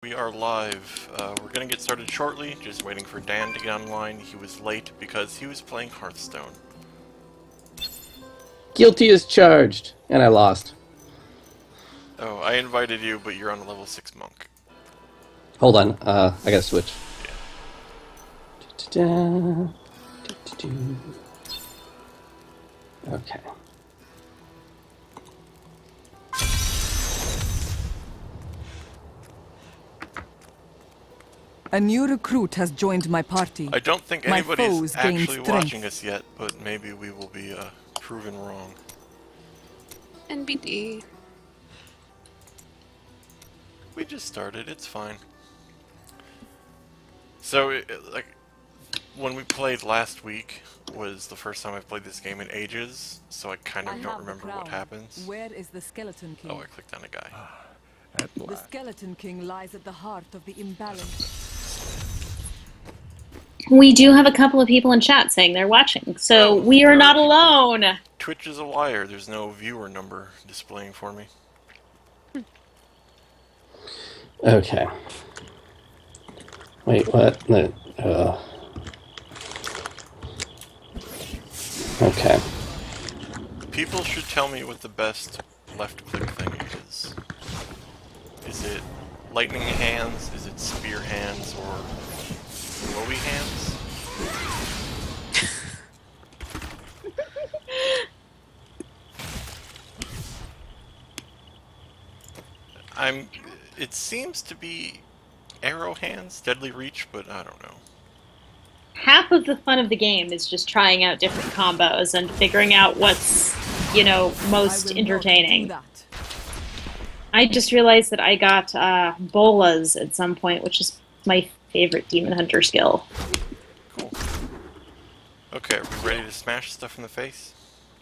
We are live. We're gonna get started shortly, just waiting for Dan to get online. He was late because he was playing Hearthstone. Guilty as charged, and I lost. Oh, I invited you, but you're on a level 6 monk. Hold on, I gotta switch. Okay. A new recruit has joined my party. I don't think My anybody's foes gain actually strength. watching us yet, but maybe we will be proven wrong. NBD. We just started, it's fine. So, like, when we played last week was the first time I've played this game in ages, so I kind of don't remember what happens. Where is the Skeleton King? Oh, I clicked on a guy. The Skeleton King lies at the heart of the imbalance. We do have a couple of people in chat saying they're watching, so we are not alone. Twitch is a liar. There's no viewer number displaying for me. Okay. Wait, what? No. Okay. People should tell me what the best left-click thing is. Is it lightning hands? Is it spear hands? Or glowy hands? It seems to be arrow hands, deadly reach, but I don't know. Half of the fun of the game is just trying out different combos and figuring out what's, you know, most entertaining. I just realized that I got bolas at some point, which is my favorite demon hunter skill. Cool. Okay, are we ready to smash stuff in the face?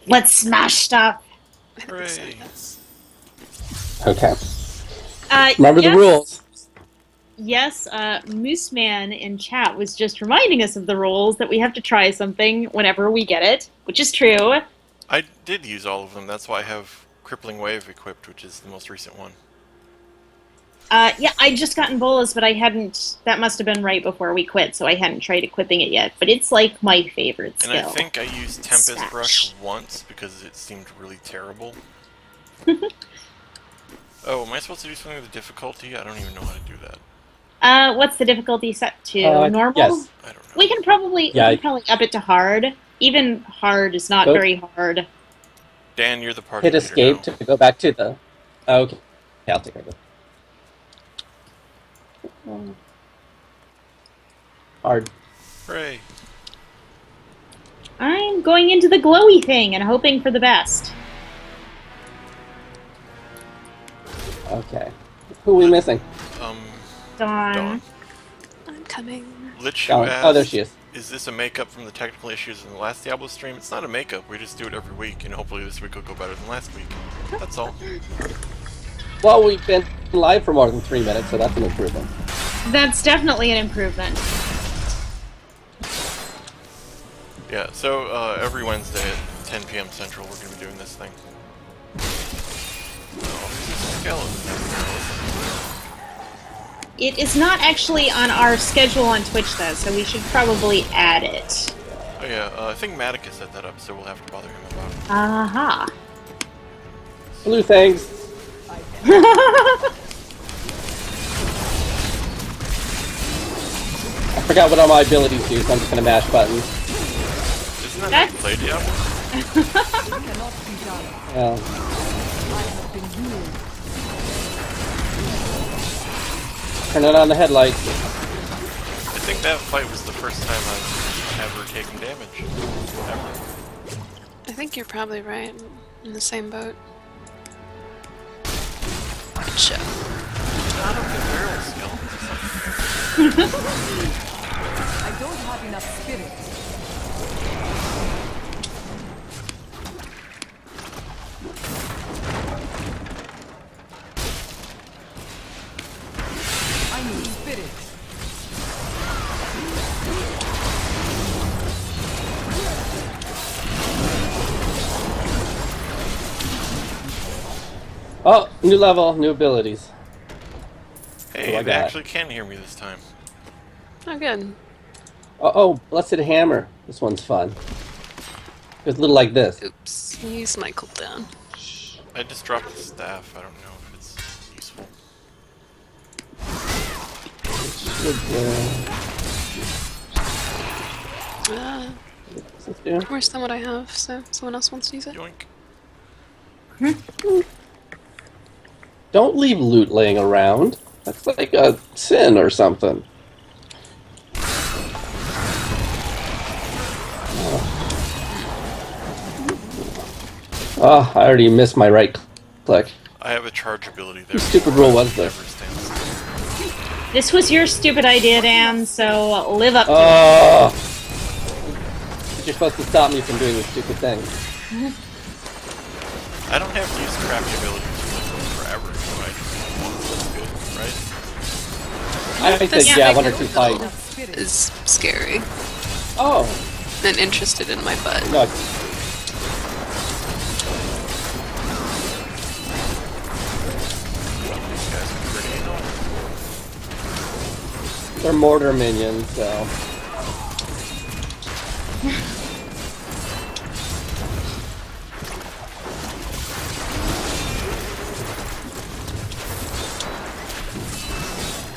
Let's smash stuff! Hooray! Okay. Remember the rules. Yes, Moose Man in chat was just reminding us of the rules, that we have to try something whenever we get it, which is true. I did use all of them, that's why I have Crippling Wave equipped, which is the most recent one. Yeah, I just gotten bolas, but I hadn't... That must have been right before we quit, so I hadn't tried equipping it yet. But it's, like, my favorite skill. And I think I used Tempest Rush once, because it seemed really terrible. Oh, am I supposed to do something with the difficulty? I don't even know how to do that. What's the difficulty set to? Normal? Yes. I don't know. We can probably up it to hard. Even hard is not very hard. Dan, you're the party Hit leader escape now. to go back to the... Oh, okay. Yeah, I'll take it. Hard. Hooray! I'm going into the glowy thing and hoping for the best. Okay. Who are we missing? Dawn. I'm coming. Lichu Dawn. asked, Oh, there she is. Is this a makeup from the technical issues in the last Diablo stream? It's not a makeup, we just do it every week, and hopefully this week will go better than last week. That's all. Well, we've been live for more than 3 minutes, so that's an improvement. That's definitely an improvement. Yeah, so every Wednesday at 10 p.m. Central we're going to be doing this thing. Oh, there's a skeleton. It is not actually on our schedule on Twitch, though, so we should probably add it. Oh yeah, I think Matica set that up, so we'll have to bother him about it. Aha. Blue things. I forgot what all my abilities do, so I'm just gonna mash buttons. Isn't that how you play Diablo? Yeah. Turn it on the headlights. I think that fight was the first time I've ever taken damage. Ever. I think you're probably right. In the same boat. Gotcha. I don't get barrel skeletons. I don't have enough spirit. I need spirit. Oh, new level, new abilities. Hey, Hey, I they got? actually can hear me this time. Oh, good. Oh, Blessed Hammer. This one's fun. It's a little like this. Oops. Use my cooldown. I just dropped the staff. I don't know if it's useful. What's this do? Worse than what I have, so someone else wants to use it. Yoink. Don't leave loot laying around. That's like a sin or something. Oh, I already missed my right click. I have a charge ability there. Whose stupid rule was this? Never stands still. This was your stupid idea, Dan, so live up to it. Oh! You're supposed to stop me from doing this stupid thing. I don't have to use crappy abilities forever, so I just that's good, right? I think This- that, Yeah, one or two fights. Is scary Oh! and interested in my butt. No, These guys are pretty annoying. they're mortar minions, so...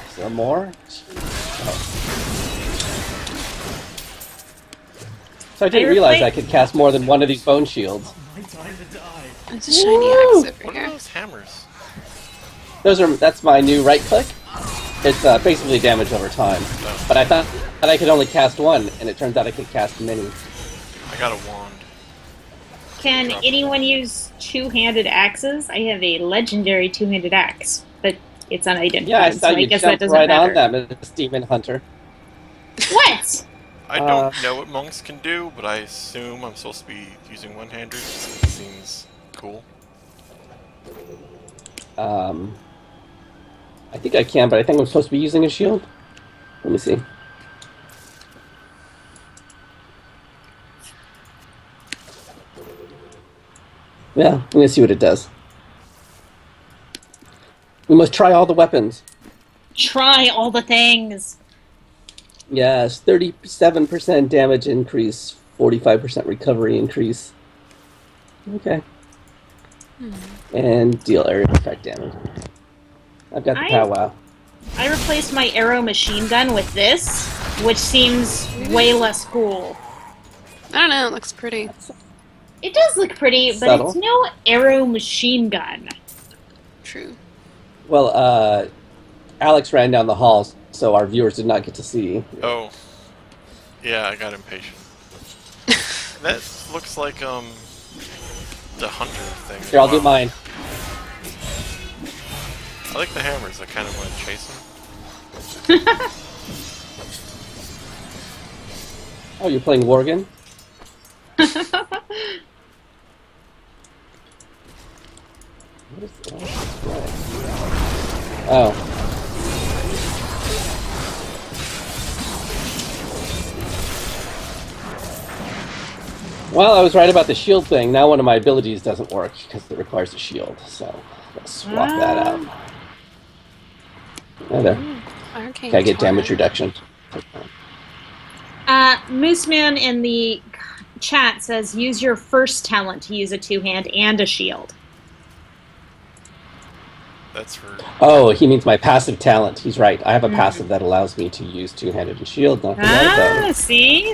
Is there more? So I didn't I realize replay- I could cast more than one of these bone shields. There's a shiny Woo! axe over What are here. those hammers? That's my new right click. It's basically damage over time. But I thought that I could only cast one, and it turns out I could cast many. I got a wand. Can anyone use two-handed axes? I have a legendary two-handed axe, but it's unidentified, Yeah, I so saw I you guess that jump doesn't right matter. on that, Miss Demon Hunter. What? I don't know what monks can do, but I assume I'm supposed to be using one-handers. It seems cool. I think I can, but I think I'm supposed to be using a shield. Let me see. Yeah, I'm gonna see what it does. We must try all the weapons. Try all the things. Yes, 37% damage increase, 45% recovery increase. Okay. And deal area effect damage. I've got the powwow. I replaced my arrow machine gun with this, which seems way less cool. I don't know, it looks pretty. It does look pretty, but Subtle. it's no arrow machine gun. True. Well, Alex ran down the hall, so our viewers did not get to see. Oh. Yeah, I got impatient. That looks like, the hunter thing. Here, I'll do Wow. mine. I like the hammers. I kind of want to chase them. Oh, you're playing Worgen? What is oh. Well, I was right about the shield thing. Now one of my abilities doesn't work because it requires a shield. So let's swap that out. Oh, there. Arcane Okay, I get damage torrent. reduction. Mooseman in the chat says use your first talent to use a two-hand and a shield. That's for... Oh, he means my passive talent. He's right. I have a passive that allows me to use two-handed and shield. Not forget about it. See?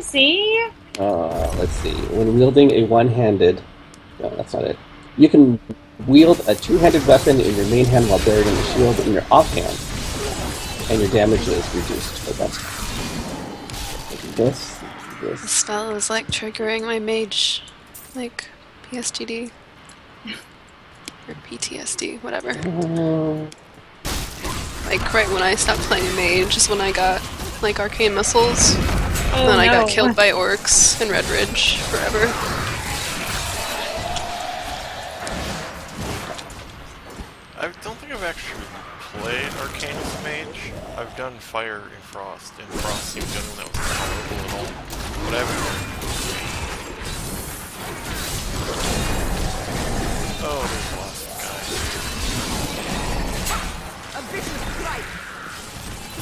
Let's see. When wielding a one-handed... No, that's not it. You can wield a two-handed weapon in your main hand while buried in the shield in your offhand. And your damage is reduced. But that's... This. The spell is like triggering my mage, like PSTD. Or PTSD, whatever. Like right when I stopped playing mage is when I got like arcane missiles. Oh, Then I got no. killed by orcs in Red Ridge forever. I don't think I've actually played Arcane as a mage. I've done Fire and Frost, and Frost seemed good when that was horrible and all. But I haven't... Oh, there's lots of guys. A vicious strike.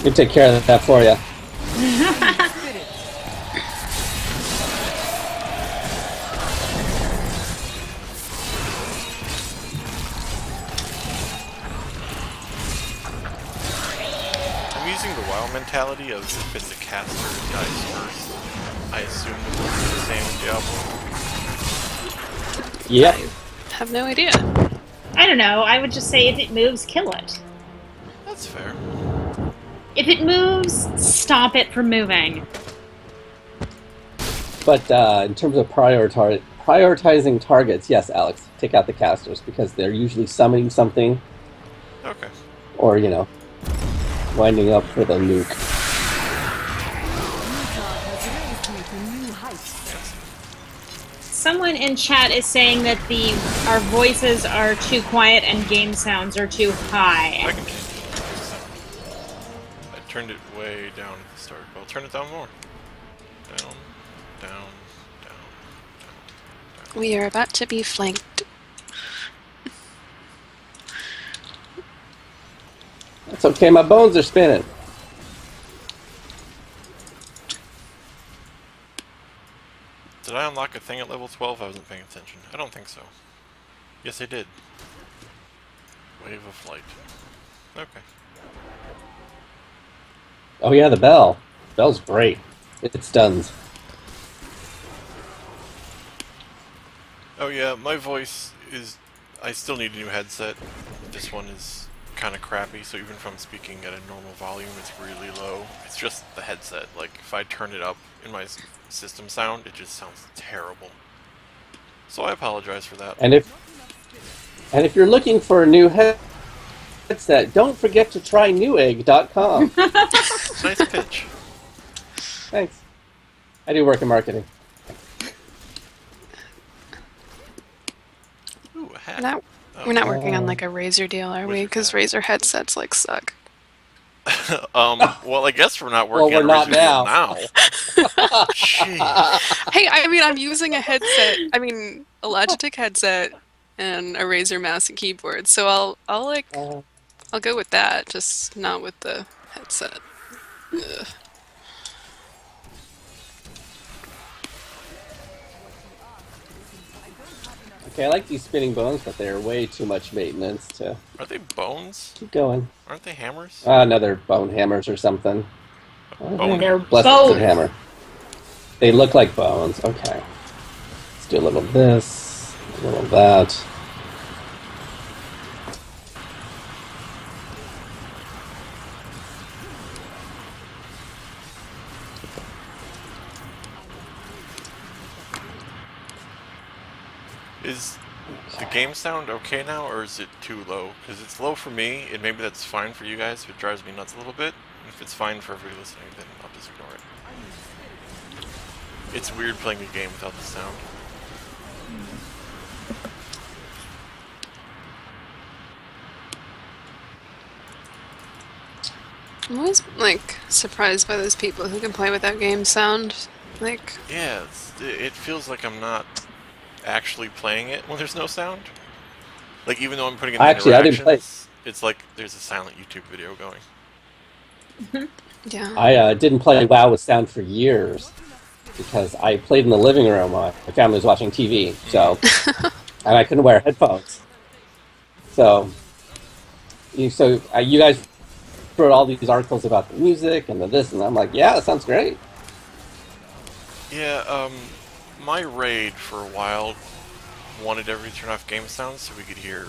We take care of that for you. I'm using the WoW mentality of if it's a caster who dies first, I assume it will be the same in Diablo. Yep. I have no idea. I don't know. I would just say if it moves, kill it. That's fair. If it moves, stop it from moving. But in terms of prioritizing targets, yes, Alex, take out the casters because they're usually summoning something Okay. or, you know, winding up for the nuke. Someone in chat is saying that our voices are too quiet and game sounds are too I high. can change it. I turned it way down at the start, but I'll turn it down more. Down, down, down, down. We are about to be flanked. That's okay, my bones are spinning. Did I unlock a thing at level 12? I wasn't paying attention. I don't think so. Yes, I did. Wave of light. Okay. Oh yeah, the bell. Bell's great. It stuns. Oh yeah, my voice is... I still need a new headset. This one is kind of crappy, so even if I'm speaking at a normal volume, it's really low. It's just the headset. Like, if I turn it up in my system sound, it just sounds terrible. So I apologize for that. And if you're looking for a new headset, don't forget to try newegg.com. Nice pitch. Thanks. I do work in marketing. Ooh, a hat. Not, Oh. we're not working on like a Razer deal, are we? Wizard Because hat. Razer headsets like suck. Well, I guess we're not working Well, we're on a not Razer now. deal now. Jeez. Hey, I mean, I'm using a headset. I mean, a Logitech headset and a Razer mouse and keyboard. So I'll go with that, just not with the headset. Ugh. Okay, I like these spinning bones, but they're way too much maintenance to Are they bones? keep going. Aren't they hammers? Another bone hammers or something. Bone They're Blessed both. hammer. They look like bones. Okay. Let's do a little of this, a little of that. Is the game sound okay now, or is it too low? Because it's low for me, and maybe that's fine for you guys if it drives me nuts a little bit. If it's fine for everybody listening, then I'll just ignore it. It's weird playing a game without the sound. I'm always like surprised by those people who can play without game sound. Like, Yeah, it feels like I'm not actually playing it when there's no sound. Like, even though I'm putting in the Actually, I didn't play. interactions, it's like there's a silent YouTube video going. yeah. I didn't play WoW with sound for years because I played in the living room while my family was watching TV. So, and I couldn't wear headphones. So, you guys wrote all these articles about the music and the this, and I'm like, yeah, that sounds great. Yeah, my raid for a while wanted everybody to turn off game sounds so we could hear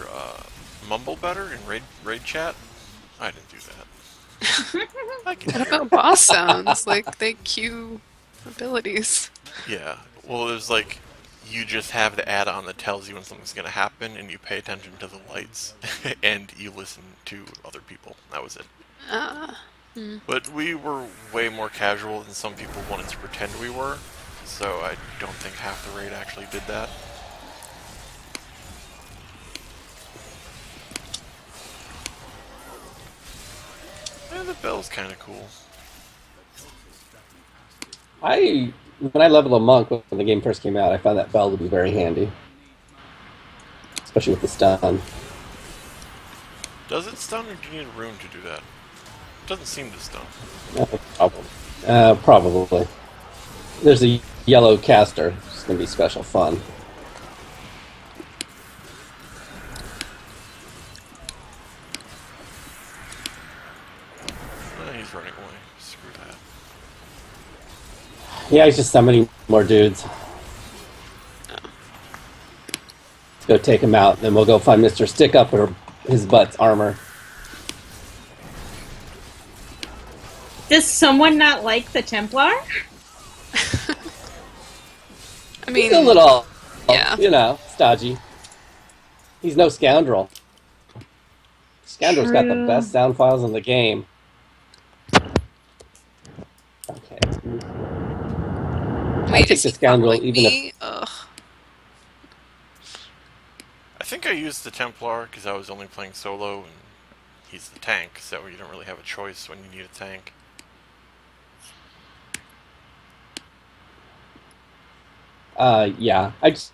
mumble better in raid chat. I didn't do that. I can What hear about boss sounds? Like, they cue abilities. Yeah, well, there's like, you just have the add-on that tells you when something's going to happen, and you pay attention to the lights, and you listen to other people. That was it. But we were way more casual than some people wanted to pretend we were, so I don't think half the raid actually did that. And the bell's kind of cool. When I leveled a monk when the game first came out, I found that bell to be very handy, especially with the stun. Does it stun, or do you need a rune to do that? Doesn't seem to stun. Probably. There's a yellow caster. It's going to be special fun. He's running away. Screw that. Yeah, he's just summoning more dudes. Let's go take him out, then we'll go find Mr. Stick Up or his butt's armor. Does someone not like the Templar? I mean, He's a little, yeah. you know, stodgy. He's no scoundrel. Scoundrel's got the True. best sound files in the game. Okay. I Wait, take is the he scoundrel following even if... me? Ugh. I think I used the Templar because I was only playing solo, and he's the tank, so you don't really have a choice when you need a tank. Yeah, I just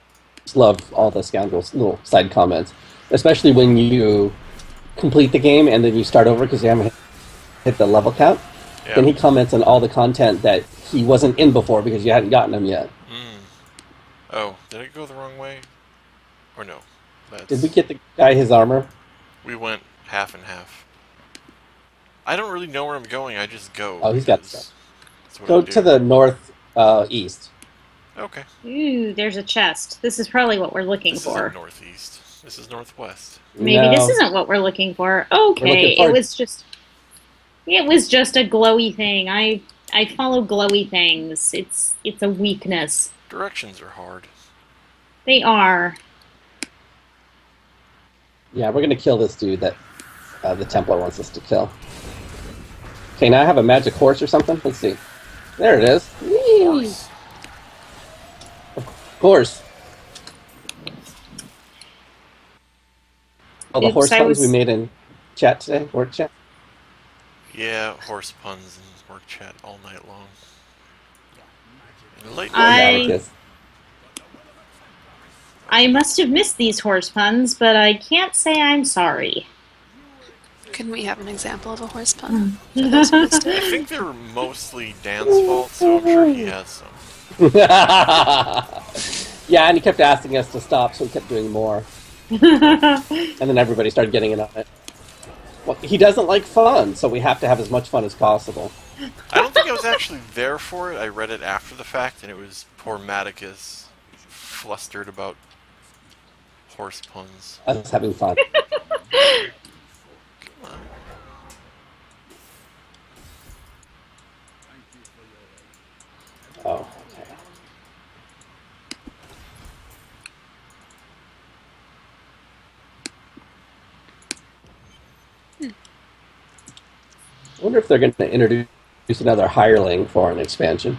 love all the scoundrels' little side comments, especially when you complete the game and then you start over because you haven't hit the level count. Yeah. Then he comments on all the content that he wasn't in before because you hadn't gotten him yet. Oh, did it go the wrong way? Or no? Did we get the guy his armor? We went half and half. I don't really know where I'm going, I just go. Oh, he's got because stuff. that's what Go I do. to the north east. Okay. Ooh, there's a chest. This is probably what we're looking This for. isn't northeast. This is northwest. Maybe No. this isn't what we're looking for. We're Okay, looking for- it was just a glowy thing. I follow glowy things. It's a weakness. Directions are hard. They are. Yeah, we're gonna kill this dude that the Templar wants us to kill. Okay, now I have a magic horse or something. Let's see. There it is. Whee! Of course. All the Oops, horse I puns was- we made in chat today, work chat. Yeah, horse puns and work chat all night long. And late Atticus. I must have missed these horse puns, but I can't say I'm sorry. Can we have an example of a horse pun? I think they were mostly Dan's fault, so I'm sure he has some. Yeah, and he kept asking us to stop, so we kept doing more. And then everybody started getting in on it. Well, he doesn't like fun, so we have to have as much fun as possible. I don't think I was actually there for it. I read it after the fact, and it was poor Maticus flustered about horse puns. Us having fun. Come on. Oh, okay. I wonder if they're going to introduce another hireling for an expansion.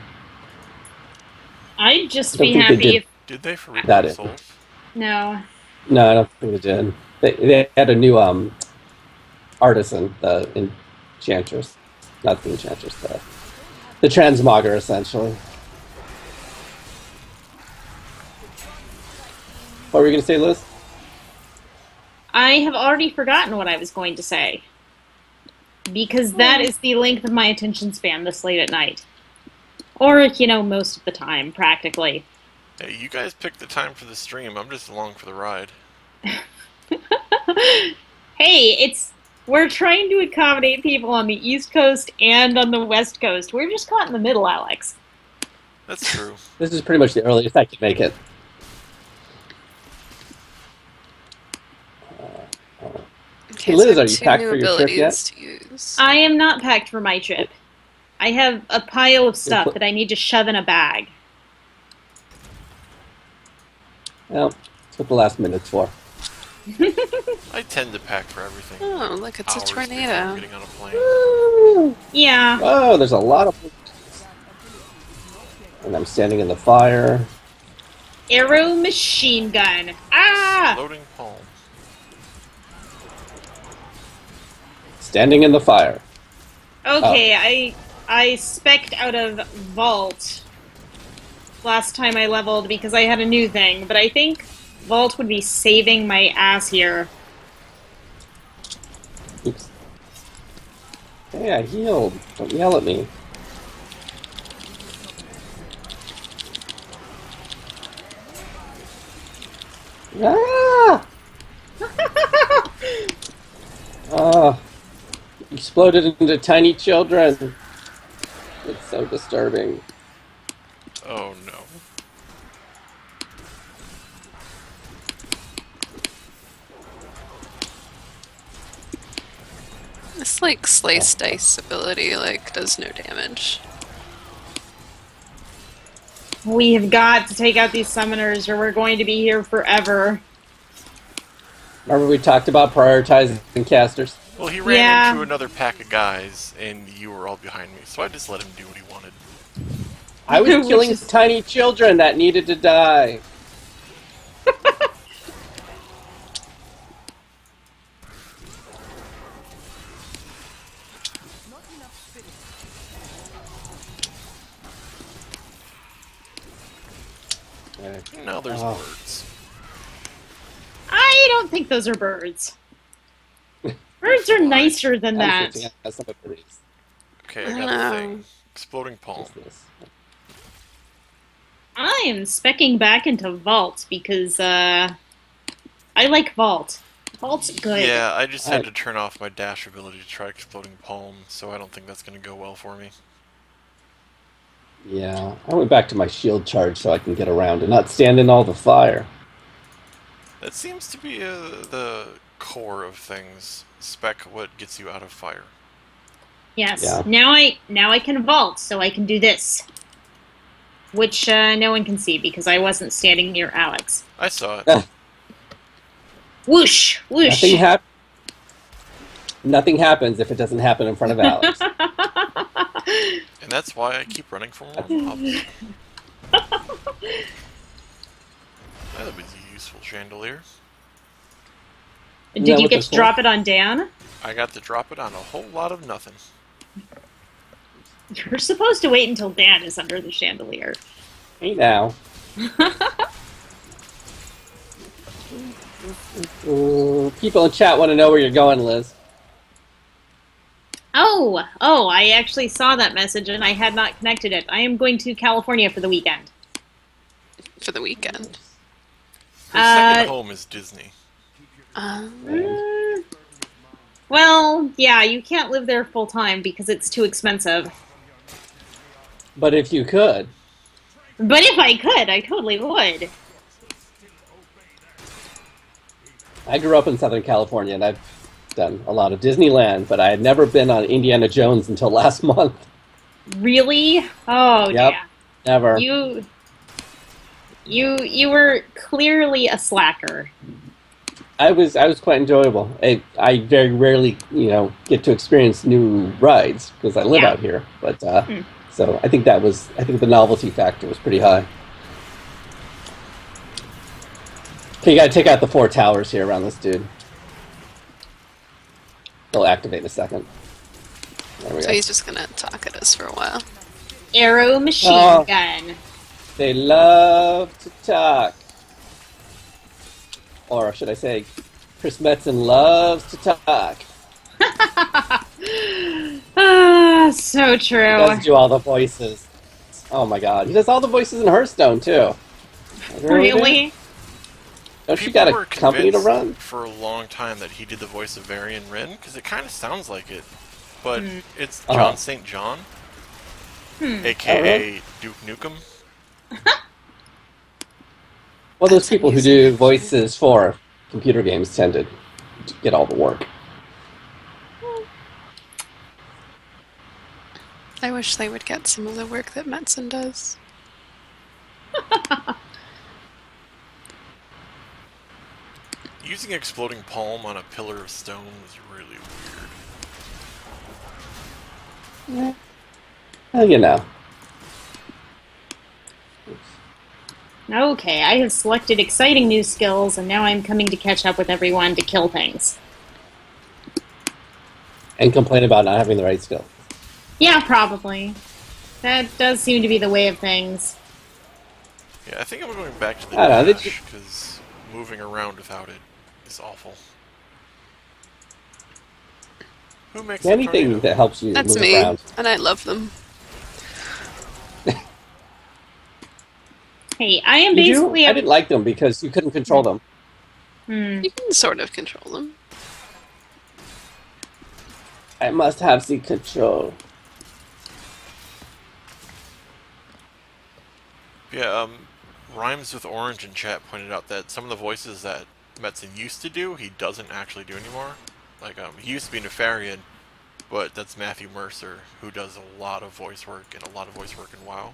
I'd just I don't be think they happy did. if... Did they for That Reaper is. Souls? No. No, I don't think they did. They had a new artisan, the enchantress. Not the enchantress, the transmogger, essentially. What were you going to say, Liz? I have already forgotten what I was going to say. Because that is the length of my attention span this late at night. Or, most of the time, practically. Hey, you guys picked the time for the stream. I'm just along for the ride. Hey, we're trying to accommodate people on the East Coast and on the West Coast. We're just caught in the middle, Alex. That's true. This is pretty much the earliest I can make it. Okay, Liz, so I are have you two packed new for your trip abilities to use. I am not packed for my trip. I have a pile of stuff put- that I need to shove in a bag. Well, that's what the last minute's for. I tend to pack for everything. Oh, look, it's a hours before tornado. getting on a plane. Yeah. Oh, there's a lot of... And I'm standing in the fire. Arrow machine gun. Ah! Loading palm. Standing in the fire. Okay, I spec'd out of Vault last time I leveled because I had a new thing, but I think Vault would be saving my ass here. Oops. Hey, I healed. Don't yell at me. Ah! Oh, exploded into tiny children. It's so disturbing. Oh no. This like slice dice ability like does no damage. We have got to take out these summoners or we're going to be here forever. Remember we talked about prioritizing casters? Well, he ran Yeah. into another pack of guys, and you were all behind me, so I just let him do what he wanted. I was Which killing is- tiny children that needed to die. Okay. Now there's Oh. birds. I don't think those are birds. Birds are nicer than I'm that. switching out some of these. Okay, I got the thing. Exploding palm. What's this? I am specking back into Vault because I like Vault. Vault's good. Yeah, I just had Alright. to turn off my dash ability to try exploding palm, so I don't think that's going to go well for me. Yeah, I went back to my shield charge so I can get around and not stand in all the fire. That seems to be the core of things. Spec what gets you out of fire. Yes. Yeah. Now I can vault, so I can do this, which no one can see because I wasn't standing near Alex. I saw it. Whoosh, whoosh. Nothing happens if it doesn't happen in front of Alex. And that's why I keep running for more mobs. That was a useful chandelier. Did Yeah, you what get the to fuck? drop it on Dan? I got to drop it on a whole lot of nothing. You're supposed to wait until Dan is under the chandelier. Hey now. People in chat want to know where you're going, Liz. Oh, I actually saw that message and I had not connected it. I am going to California for the weekend. For the weekend. Her second home is Disney. Well, yeah, you can't live there full time because it's too expensive. But if you could, But if I could, I totally would. I grew up in Southern California and I've done a lot of Disneyland, but I had never been on Indiana Jones until last month. Really? Oh, Yep. yeah. Never. You were clearly a slacker. I was quite enjoyable. I very rarely, get to experience new rides because I live Yeah. out here. But so I think the novelty factor was pretty high. Okay, you gotta take out the 4 towers here around this dude. They'll activate in a second. There we So go. he's just gonna talk at us for a while. Arrow machine Oh. gun. They love to talk. Or should I say, Chris Metzen loves to talk. Ah, so true. He does do all the voices. Oh my god. He does all the voices in Hearthstone, too. Really? Don't you People got were a company to convinced run? for a long time that he did the voice of Varian Wren, because it kind of sounds like it. But it's John Uh-huh. St. John, Oh, a.k.a. really? Duke Nukem. Well, those people who do voices for computer games tend to get all the work. I wish they would get some of the work that Metzen does. Using exploding palm on a pillar of stone was really weird. Well, you know. Okay, I have selected exciting new skills, and now I'm coming to catch up with everyone to kill things. And complain about not having the right skill. Yeah, probably. That does seem to be the way of things. Yeah, I think I'm going back to the I don't know, dash, because moving around without it is awful. Who makes a Anything tornado? that helps you That's move me, around. Who makes a Anything tornado? that helps you That's move me, around. and I love them. Hey, I am You do? basically I didn't like them because you couldn't control them. Hmm. You can sort of control them. I must have the control. Yeah, Rhymes with Orange in chat pointed out that some of the voices that Metzen used to do, he doesn't actually do anymore. Like, he used to be Nefarian, but that's Matthew Mercer, who does a lot of voice work and a lot of voice work in WoW.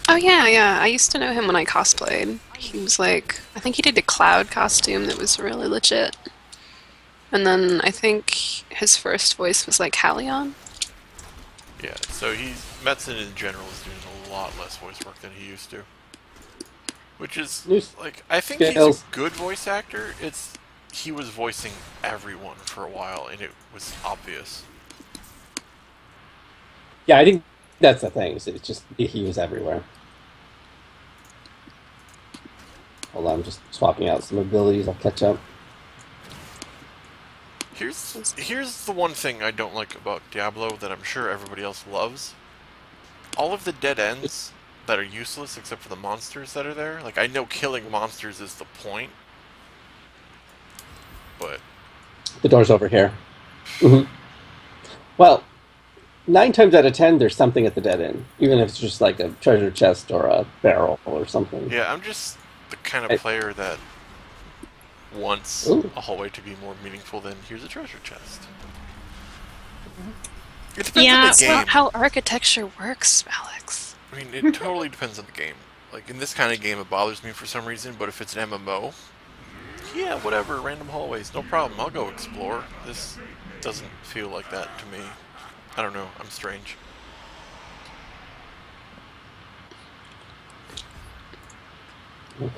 Oh yeah. I used to know him when I cosplayed. He was like, I think he did a cloud costume that was really legit. And then I think his first voice was like Halion. Yeah, so Metzen in general is doing a lot less voice work than he used to. Which is, New like, I think he's skills. a good voice actor. He was voicing everyone for a while, and it was obvious. Yeah, I think that's the thing. It's just he was everywhere. Hold on, I'm just swapping out some abilities. I'll catch up. Here's the one thing I don't like about Diablo that I'm sure everybody else loves. All of the dead ends that are useless except for the monsters that are there. Like, I know killing monsters is the point, but... The door's over here. Well, 9 times out of 10, there's something at the dead end, even if it's just like a treasure chest or a barrel or something. Yeah, I'm just the kind of player that wants a hallway to be more meaningful than here's a treasure chest. It depends on the That's game. not how architecture works, Alex. I mean, it totally depends on the game. Like, in this kind of game, it bothers me for some reason, but if it's an MMO, yeah, whatever, random hallways, no problem, I'll go explore. This doesn't feel like that to me. I don't know, I'm strange. Okay.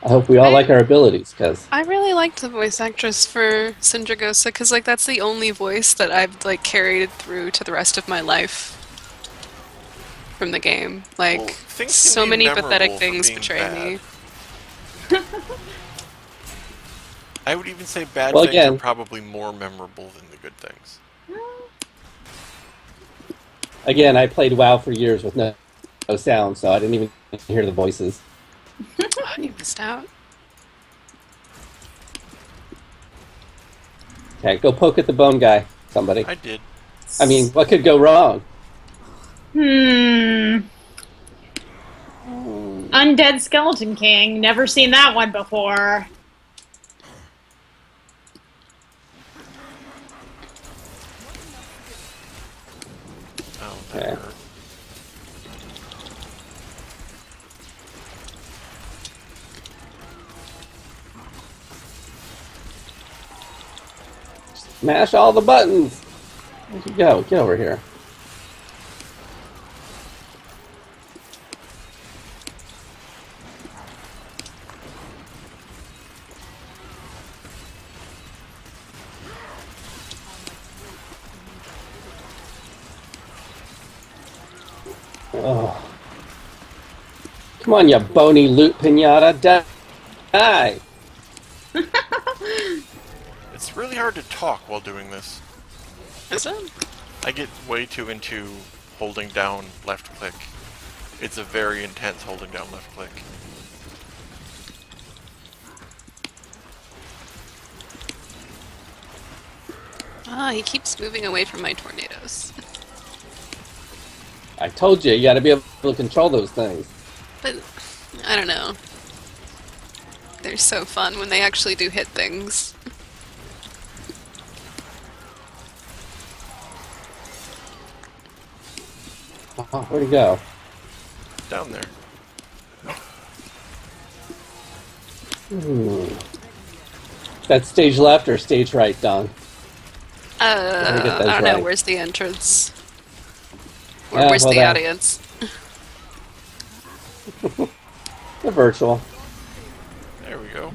I hope we all like our abilities, because... I really liked the voice actress for Syndragosa, because like that's the only voice that I've like carried through to the rest of my life from the game. Like, Well, things so can be many memorable pathetic for things being betray bad. me. I would even say bad Well, things again- are probably more memorable than the good things. Again, I played WoW for years with no sound, so I didn't even hear the voices. Oh, you missed out. Okay, go poke at the bone guy, somebody. I did. I mean, what could go wrong? Undead Skeleton King. Never seen that one before. Oh, that Okay. hurt. Smash all the buttons! Where'd you go? Get over here. Oh. Come on, you bony loot pinata. Die! It's really hard to talk while doing this. Is it? I get way too into holding down left click. It's a very intense holding down left click. Ah, he keeps moving away from my tornadoes. I told you, you gotta be able to control those things. But, I don't know. They're so fun when they actually do hit things. Oh, where'd he go? Down there. That stage left or stage right, Don? Gotta get I those don't know. right. Where's the entrance? Or Yeah, where's well, the that- audience? The virtual. There we go.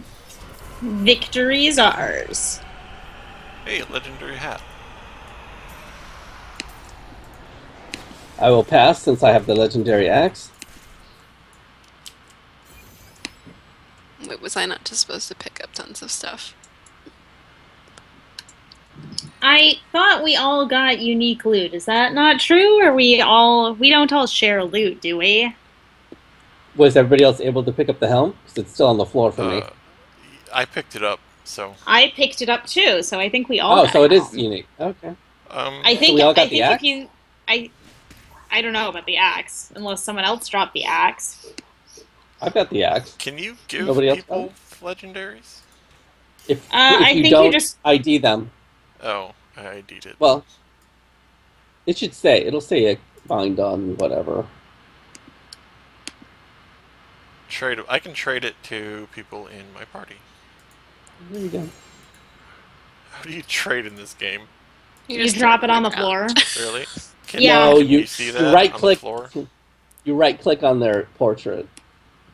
Victory's ours. Hey, a legendary hat. I will pass since I have the legendary axe. Wait, was I not just supposed to pick up tons of stuff? I thought we all got unique loot. Is that not true? Or we don't all share loot, do we? Was everybody else able to pick up the helm? Because it's still on the floor for me. I picked it up, so. I picked it up too, so I think we all Oh, got so a it is helm. unique. Okay. I think we all got I the think axe? if you I don't know about the axe, unless someone else dropped the axe. I've got the axe. Can you give Nobody else people legendaries? If I you think don't you just ID them, Oh, I ID'd it. well, it'll say a bind on whatever. I can trade it to people in my party. There you go. How do you trade in this game? you just drop throw it on the ground. floor. Really? Yeah. No, Can you see you that right on click. the floor? You right click on their portrait.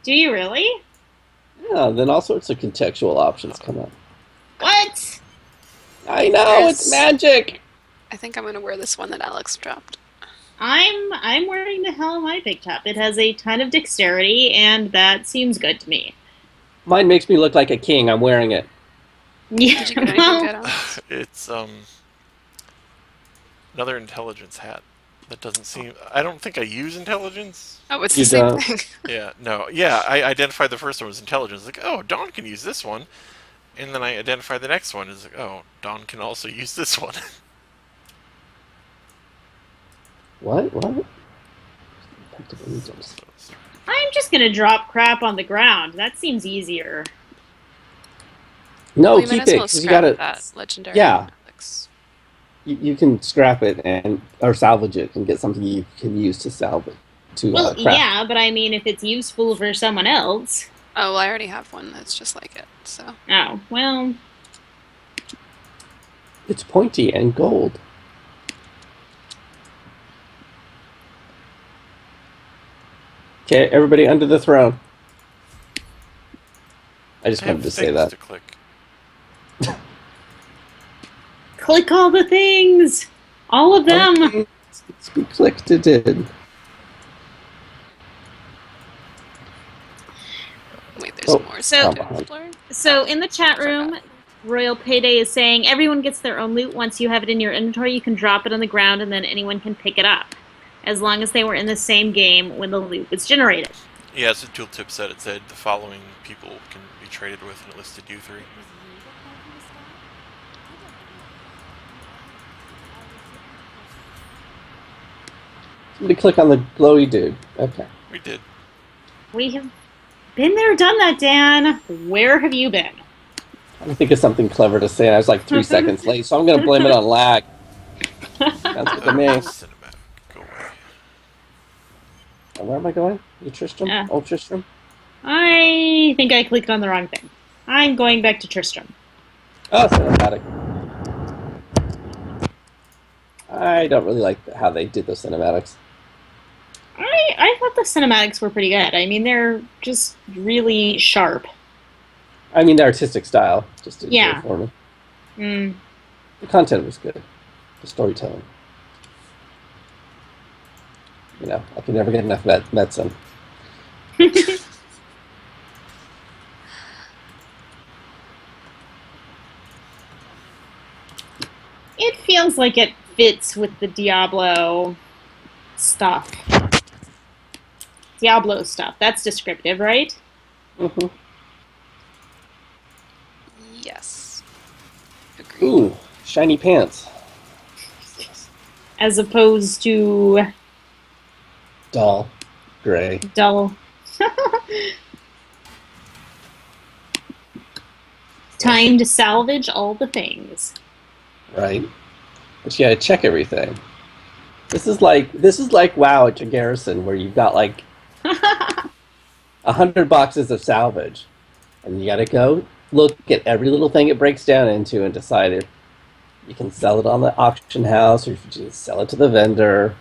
Do you really? Yeah, then all sorts of contextual options come up. What? I know, There's- it's magic! I think I'm gonna wear this one that Alex dropped. I'm wearing the helm I picked up. It has a ton of dexterity, and that seems good to me. Mine makes me look like a king, I'm wearing it. Yeah, Did you get anything well, good, Alex? It's another intelligence hat. That doesn't seem. I don't think I use intelligence. Oh, it's You the same don't. thing. Yeah, no. Yeah, I identified the first one as intelligence. Like, oh, Dawn can use this one. And then I identified the next one as like, oh, Dawn can also use this one. What? I'm just gonna drop crap on the ground. That seems easier. No, Well, you might keep as it, well because you scrap gotta... that legendary. Yeah. Alex. You can scrap it or salvage it and get something you can use to salvage. Well, Craft. yeah, but I mean, if it's useful for someone else. Oh, well, I already have one that's just like it. So Oh, well. It's pointy and gold. Okay, everybody under the throne. I just I have wanted to say things that. to click. Click all the things! All of them! Okay, let's be clicked it in. wait, there's Oh, more so- stuff on the floor. So, in the chat room, Royal Payday is saying everyone gets their own loot. Once you have it in your inventory, you can drop it on the ground and then anyone can pick it up. As long as they were in the same game when the loot was generated. Yeah, as the tooltip said, it said the following people can be traded with, and it listed you three. Somebody click on the glowy dude. Okay. We did. We have been there, done that, Dan. Where have you been? I think it's something clever to say, and I was like 3 seconds late, so I'm going to blame it on lag. Sounds good to me. Cinematic. Go away. Where am I going? You Tristram? Old Tristram? I think I clicked on the wrong thing. I'm going back to Tristram. Oh, cinematic. I don't really like how they did those cinematics. I thought the cinematics were pretty good. I mean, they're just really sharp. I mean, the artistic style just didn't do Yeah. it for me. Mm. The content was good. The storytelling. You know, I can never get enough medicine. It feels like it fits with the Diablo stuff. Diablo stuff. That's descriptive, right? Mm-hmm. Yes. Agreed. Ooh, shiny pants. As opposed to Dull. Gray. dull. Time to salvage all the things. Right? But you gotta check everything. This is like WoW at your garrison, where you've got like 100 boxes of salvage, and you gotta go look at every little thing it breaks down into and decide if you can sell it on the auction house or if you just sell it to the vendor.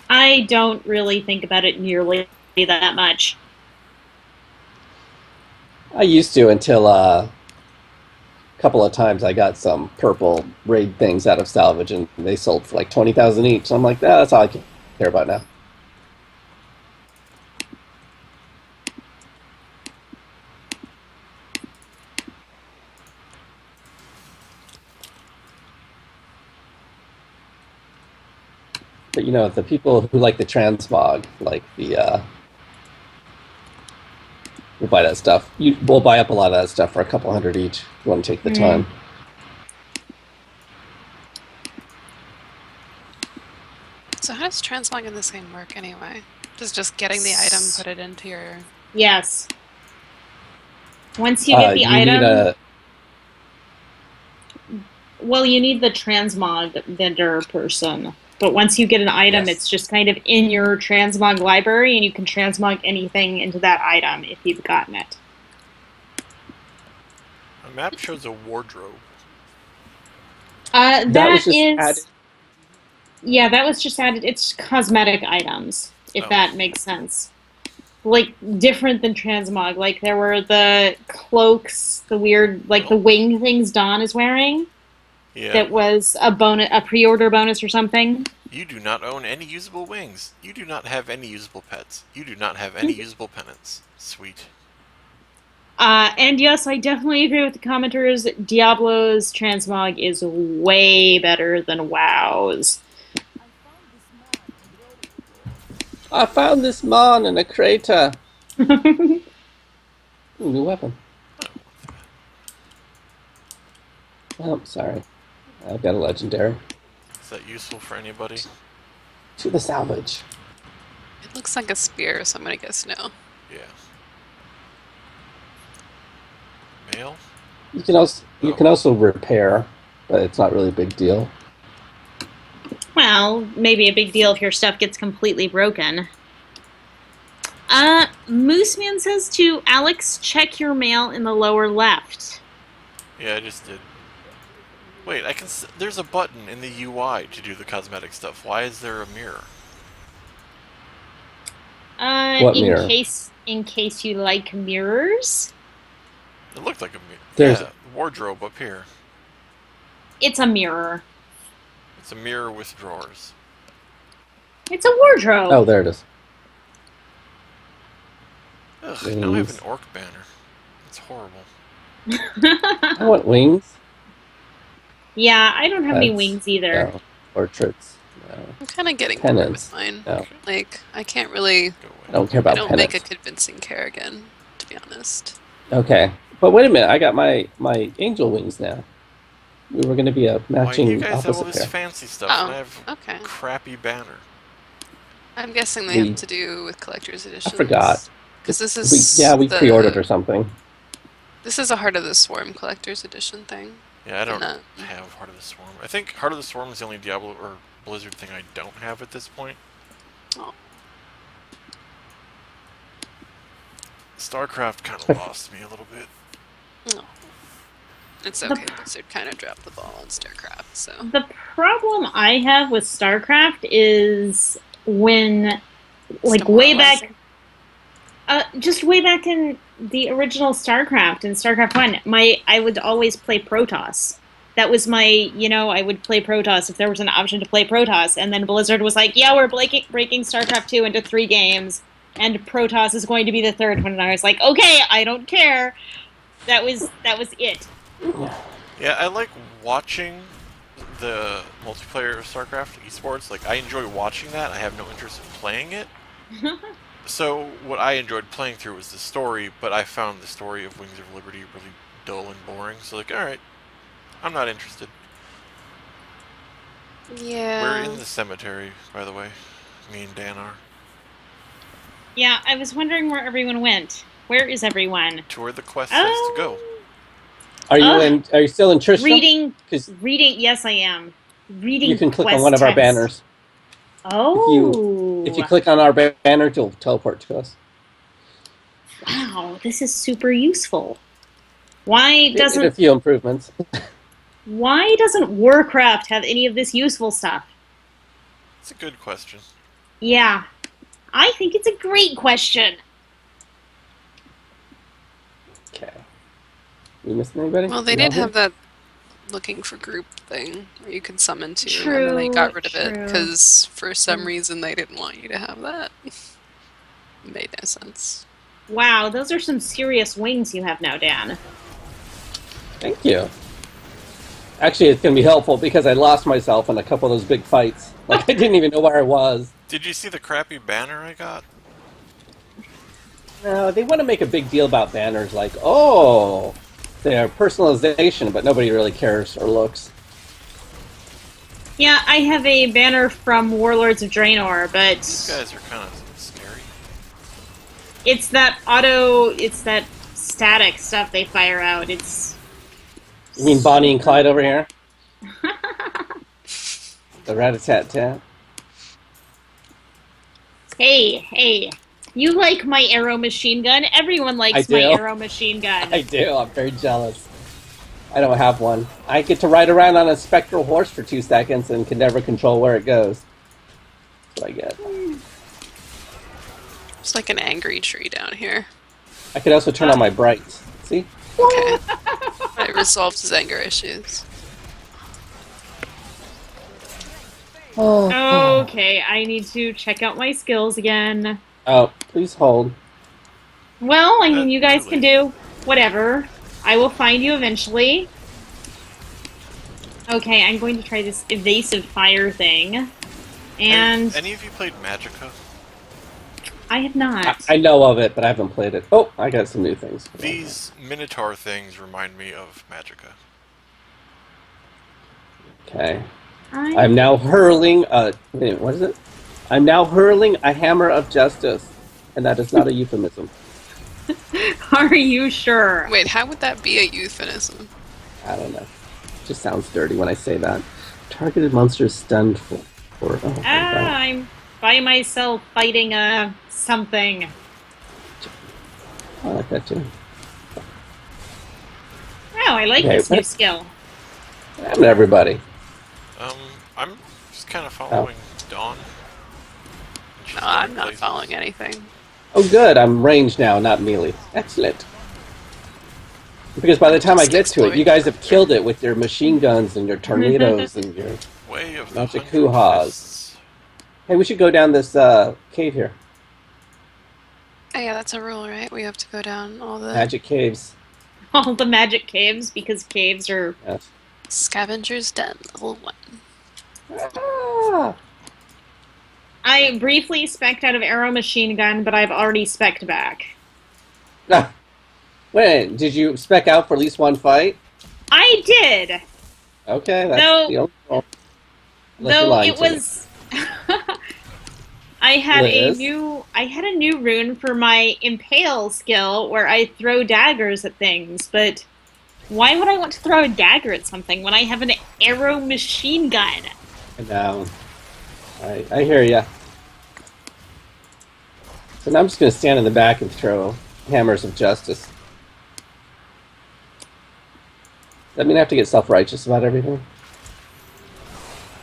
I don't really think about it nearly that much. I used to until a couple of times I got some purple raid things out of salvage, and they sold for like 20,000 each. So I'm like, that's all I care about now. But you know, the people who like the transmog, like the will buy that stuff. We'll buy up a lot of that stuff for a couple hundred each. If you want to take the time. So how does transmog in this game work anyway? Just getting the item, put it into your... Yes. Once you get the item... Well, you need the transmog vendor person. But once you get an item, it's just kind of in your transmog library, and you can transmog anything into that item if you've gotten it. A map shows a wardrobe. That is... Added. Yeah, that was just added. It's cosmetic items, if that makes sense. Like, different than transmog. Like, there were the cloaks, the weird, like, the wing things Dawn is wearing. Yeah. That was a pre-order bonus or something. You do not own any usable wings. You do not have any usable pets. You do not have any usable pennants. Sweet. And yes, I definitely agree with the commenters. Diablo's transmog is way better than WoW's. I found this mon in a crater. Ooh, new weapon. Oh, sorry. I've got a legendary. Is that useful for anybody? To the salvage. It looks like a spear, so I'm gonna guess no. Yeah. Mail? You can also repair, but it's not really a big deal. Well, maybe a big deal if your stuff gets completely broken. Mooseman says to Alex, check your mail in the lower left. Yeah, I just did. Wait, there's a button in the UI to do the cosmetic stuff. Why is there a mirror? What mirror? In case you like mirrors. It looked like a mirror. There's a wardrobe up here. It's a mirror. It's a mirror with drawers. It's a wardrobe. Oh, there it is. Ugh, now I have an orc banner. It's horrible. I want wings. Yeah, I don't have any wings either. No. Portraits. No. I'm kind of getting bored with mine. No. Like, I can't really... I don't care about I don't make a convincing Kerrigan, to be honest. Okay. But wait a minute, I got my angel wings now. We were going to be a matching you guys have all opposite this pair. fancy stuff, and I have okay. crappy banner. I'm guessing they have to do with collector's editions. I forgot. Because this is... we pre-ordered or something. This is a Heart of the Swarm collector's edition thing. Yeah, I don't have Heart of the Swarm. I think Heart of the Swarm is the only Diablo or Blizzard thing I don't have at this point. Oh. StarCraft kind of lost me a little bit. No. It's okay, Blizzard kind of dropped the ball on StarCraft, so... The problem I have with StarCraft is when, like, way back... just way back in the original StarCraft, in StarCraft 1, I would always play Protoss. That was my, I would play Protoss if there was an option to play Protoss. And then Blizzard was like, yeah, we're breaking StarCraft 2 into 3 games, and Protoss is going to be the third one. And I was like, okay, I don't care. That was it. Yeah, I like watching the multiplayer of StarCraft esports. Like, I enjoy watching that. I have no interest in playing it. So, what I enjoyed playing through was the story, but I found the story of Wings of Liberty really dull and boring. So, like, alright, I'm not interested. Yeah. We're in the cemetery, by the way. Me and Dan are. Yeah, I was wondering where everyone went. Where is everyone? To where the quest says to go. Are you still in Tristram? Reading. Yes, I am. Reading. You can click on one of our banners. Oh. If you click on our banner, it'll teleport to us. Wow, this is super useful. Why doesn't... a few improvements. Why doesn't Warcraft have any of this useful stuff? It's a good question. Yeah. I think it's a great question. Okay. We missing anybody? Well, they did have that looking for group thing where you could summon to, and then they got rid of it because for some reason they didn't want you to have that. Made no sense. Wow, those are some serious wings you have now, Dan. Thank you. Actually, it's going to be helpful because I lost myself in a couple of those big fights. Like, I didn't even know where I was. Did you see the crappy banner I got? No, they want to make a big deal about banners, like, oh, they're personalization, but nobody really cares or looks. Yeah, I have a banner from Warlords of Draenor, but These guys are kind of scary. it's that static stuff they fire out. It's You mean Bonnie and Clyde over here? The rat-a-tat-tat? hey, you like my arrow machine gun? Everyone likes my arrow machine gun. I do. I'm very jealous. I don't have one. I get to ride around on a spectral horse for 2 seconds and can never control where it goes. That's what I get. It's like an angry tree down here. I could also turn on my brights. See? Okay. It resolves his anger issues. Okay, I need to check out my skills again. Oh, please hold. Well, I mean, you guys can do whatever. I will find you eventually. Okay, I'm going to try this evasive fire thing. And Have any of you played Magicka? I have not. I know of it, but I haven't played it. Oh, I got some new things. These Minotaur things remind me of Magicka. Okay. I'm now hurling a... Wait, what is it? I'm now hurling a hammer of justice. And that is not a euphemism. Are you sure? Wait, how would that be a euphemism? I don't know. It just sounds dirty when I say that. Targeted monsters stunned for... oh, my God. I'm by myself fighting something. I like that too. Oh, I like Okay, this new skill. What happened to everybody? I'm just kind of following Dawn. No, I'm not following anything. Oh, good. I'm ranged now, not melee. Excellent. Because by the time I get to it, you guys have killed it with your machine guns and your tornadoes and your Way of the magic 100 hoo-haws. fists. Hey, we should go down this cave here. Oh yeah, that's a rule, right? We have to go down all the Magic caves. All the magic caves, because caves are... Yes. Scavenger's Den, level 1. Ah! I briefly spec'd out of arrow machine gun, but I've already spec'd back. Ah. Wait, did you spec out for at least one fight? I did! Okay, that's Though- the only rule. Unless you're Though lying it to me. was... I had Liz? a new rune for my impale skill where I throw daggers at things, but why would I want to throw a dagger at something when I have an arrow machine gun? No. I hear ya. So now I'm just going to stand in the back and throw hammers of justice. Does that mean I have to get self-righteous about everything?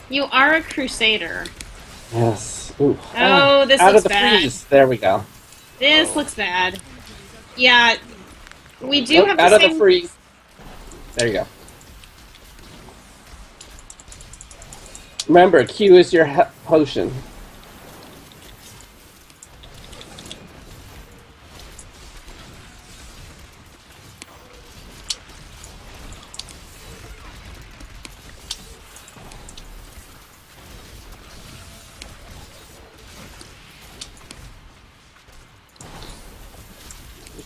You are a crusader. Yes. Ooh. Oh, this out looks of the bad. freeze. There we go. This looks bad. Yeah, we do Nope, have out the of same... the freeze. There you go. Remember, Q is your potion.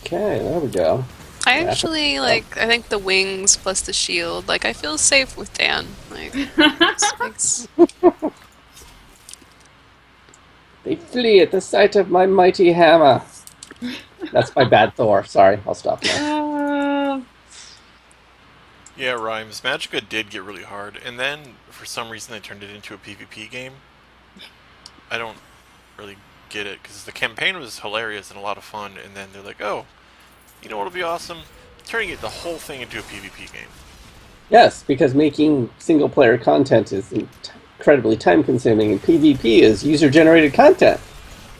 Okay, there we go. I actually, I think the wings plus the shield, I feel safe with Dan. This makes... They flee at the sight of my mighty hammer. That's my bad Thor. Sorry, I'll stop now. Yeah, Rhymes. Magicka did get really hard, and then for some reason they turned it into a PvP game. I don't really get it, because the campaign was hilarious and a lot of fun, and then they're like, oh, you know what'll be awesome? Turning the whole thing into a PvP game. Yes, because making single-player content is incredibly time-consuming, and PvP is user-generated content.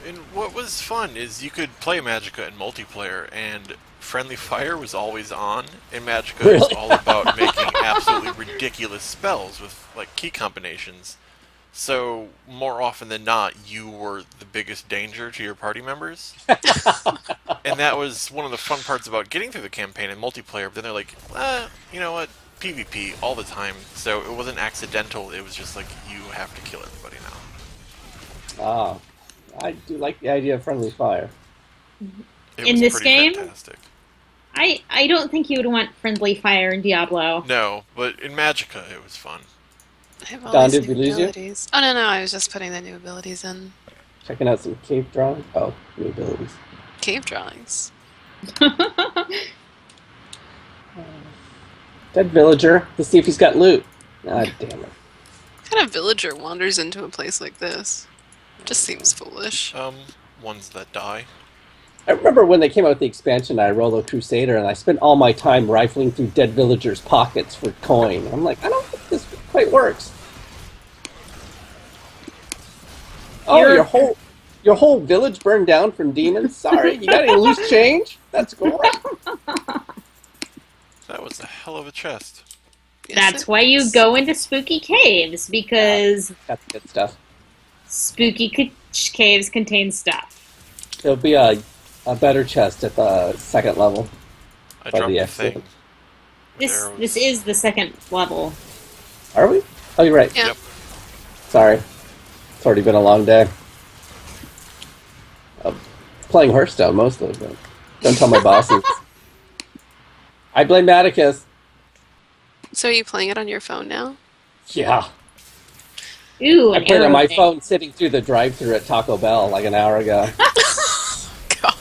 And what was fun is you could play Magicka in multiplayer, and friendly fire was always on, and Magicka is all about making absolutely ridiculous spells with key combinations. So more often than not, you were the biggest danger to your party members. And that was one of the fun parts about getting through the campaign in multiplayer. But then they're like, you know what? PvP all the time, so it wasn't accidental. It was just like you have to kill everybody now. Ah, I do like the idea of friendly fire. It In was this pretty game? fantastic. I don't think you would want friendly fire in Diablo. No, but in Magicka it was fun. I have all Don, these did we new lose you? abilities. Oh, no, I was just putting the new abilities in. Checking out some cave drawing. Oh, new abilities. Cave drawings. Dead villager. Let's see if he's got loot. Ah, damn it. What kind of villager wanders into a place like this? Just seems foolish. Ones that die. I remember when they came out with the expansion, I rolled a Crusader, and I spent all my time rifling through dead villagers' pockets for coin. I'm like, I don't think this quite works. Oh, your whole village burned down from demons? Sorry, you got any loose change? That's cool. That was a hell of a chest. Yes, That's why you go into spooky caves, because That's good stuff. spooky caves contain stuff. There'll be a better chest at the second level. I By dropped the the exit. thing. This is the second level. Are we? Oh, you're right. Yeah. Yep. Sorry. It's already been a long day. Playing Hearthstone mostly, but don't tell my bosses. I blame Atticus. So are you playing it on your phone now? Yeah. Ooh, I an played on my arrow thing. phone sitting through the drive-thru at Taco Bell like an hour ago. God.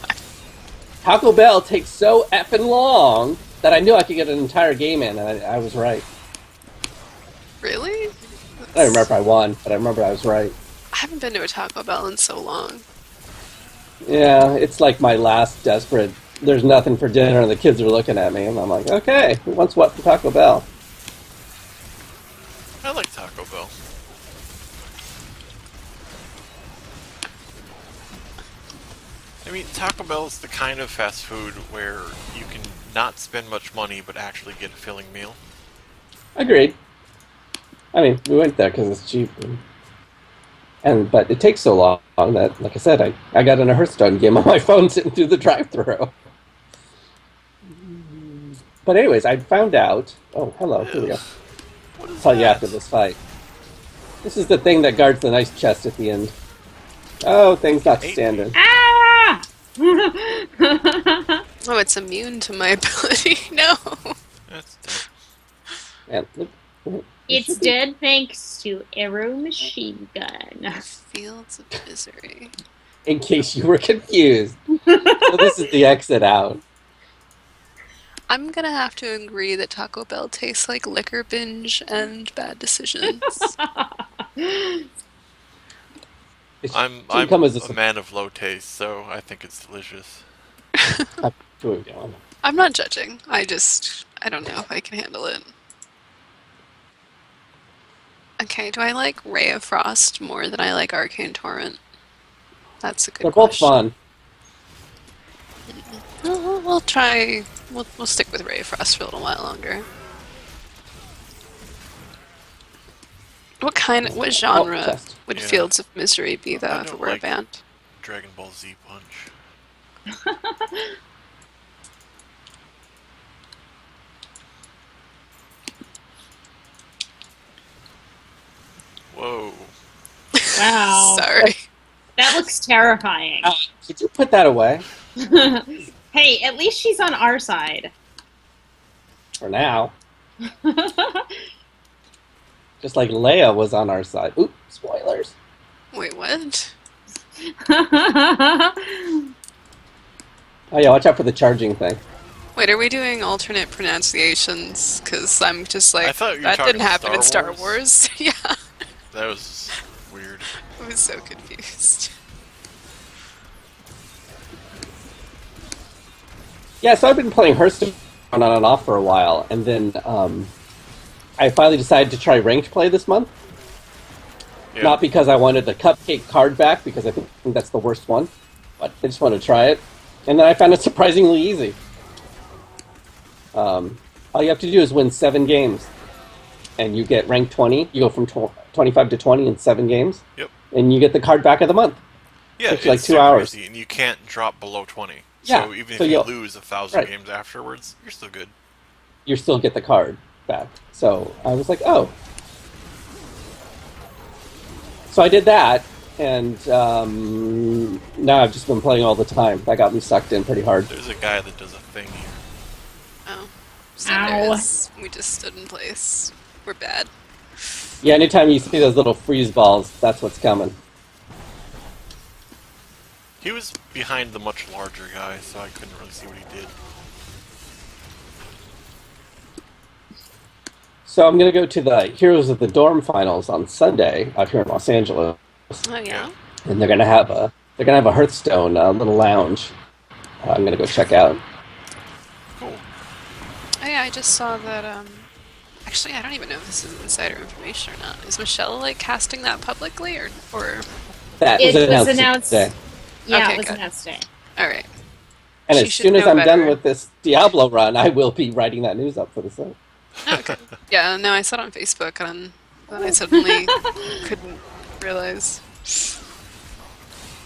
Taco Bell takes so effing long that I knew I could get an entire game in, and I was right. Really? I don't remember if I won, but I remember I was right. I haven't been to a Taco Bell in so long. Yeah, it's like my last desperate, there's nothing for dinner, and the kids are looking at me, and I'm like, okay, who wants what from Taco Bell? I like Taco Bell. I mean, Taco Bell is the kind of fast food where you can not spend much money but actually get a filling meal. Agreed. I mean, we went there because it's cheap. But it takes so long that, like I said, I got in a Hearthstone game on my phone sitting through the drive-thru. But anyways, I found out... Oh, hello. Here we go. What is I'll tell you that? after this fight. This is the thing that guards the nice chest at the end. Oh, things not standing. Ah! Oh, it's immune to my ability. No. That's dead. And look, It's dead thanks to arrow machine gun. Fields of misery. in case you were confused. So this is the exit out. I'm gonna have to agree that Taco Bell tastes like liquor binge and bad decisions. I'm come as a man of low taste, so I think it's delicious. I'm not judging. I don't know if I can handle it. Okay, do I like Ray of Frost more than I like Arcane Torrent? That's a good They're both question. fun. We'll try. We'll stick with Ray of Frost for a little while longer. What genre chest. would Yeah. Fields of Misery be though I if it don't were a like- band? Dragon Ball Z Punch. Whoa. Wow. Sorry. That looks terrifying. Did you put that away? Hey, at least she's on our side. For now. Just like Leia was on our side. Oop, spoilers. Wait, what? Oh yeah, watch out for the charging thing. Wait, are we doing alternate pronunciations? Because I'm just like, I thought you were that talking didn't happen in Star Star Wars. Wars. Yeah, That was weird. I was so confused. Yeah, so I've been playing Hearthstone on and off for a while, and then I finally decided to try ranked play this month. Yeah. Not because I wanted the cupcake card back, because I think that's the worst one, but I just wanted to try it. And then I found it surprisingly easy. All you have to do is win 7 games, and you get rank 20. You go from 25 to 20 in 7 games, Yep. and you get the card back of the month. Yeah, Takes it's you like 2 super hours. easy, and you can't drop below 20. Yeah, So even so if you you'll- lose 1,000 right. games afterwards, you're still good. You still get the card. back. So I was like, oh. So I did that, and now I've just been playing all the time. That got me sucked in pretty hard. There's a guy that does a thing here. Oh. So Ow. there is. We just stood in place. We're bad. Yeah, anytime you see those little freeze balls, that's what's coming. He was behind the much larger guy, so I couldn't really see what he did. So I'm going to go to the Heroes of the Dorm finals on Sunday out here in Los Angeles, Oh yeah. and they're going to have a Hearthstone little lounge. I'm going to go check out. Cool. Oh yeah, I just saw that. Actually, I don't even know if this is insider information or not. Is Michelle like casting that publicly or? That It was announced announced. today. Yeah, Okay, it was good. announced today. All right. And She as should soon as know I'm done better. with this Diablo run, I will be writing that news up for the site. Okay. Yeah. No, I saw it on Facebook and then I suddenly couldn't realize.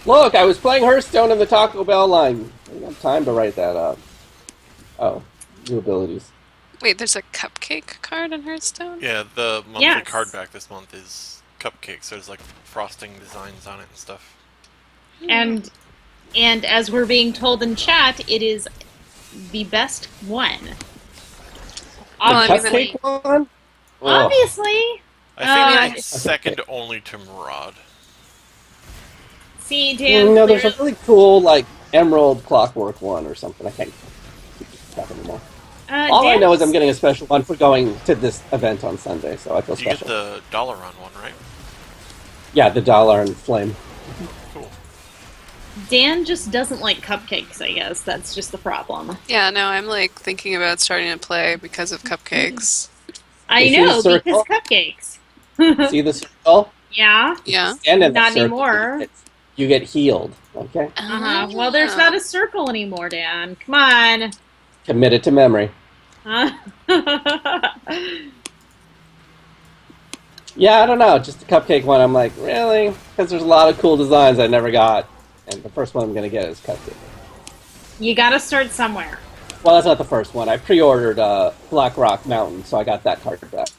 Look, I was playing Hearthstone in the Taco Bell line. I didn't have time to write that up. Oh, new abilities. Wait, there's a cupcake card in Hearthstone? Yeah, the monthly Yes. card back this month is cupcakes. So there's like frosting designs on it and stuff. And as we're being told in chat, it is the best one. Well, I mean, Obviously. Cupcake one? Ugh. Obviously. I think Uh, it's second only to Murad. See, Dan. No, there's a clearly- really cool, like, Emerald Clockwork one or something. I can't keep track anymore. All I know is I'm getting a special one for going to this event on Sunday, so I feel You get special. the Dalaran one, right? Yeah, the dollar and flame. Cool. Dan just doesn't like cupcakes, I guess. That's just the problem. Yeah, no, I'm like thinking about starting to play because of cupcakes. I You see the know, circle? because cupcakes. See the circle? Yeah. Yeah. Stand in the Not circle, anymore. You get healed, okay? Uh-huh. Well, there's not a circle anymore, Dan. Come on. Committed to memory. Huh? Yeah, I don't know. Just the cupcake one, I'm like, really? Because there's a lot of cool designs I never got. And the first one I'm going to get is cupcake. You gotta start somewhere. Well, that's not the first one. I pre-ordered Black Rock Mountain, so I got that card back.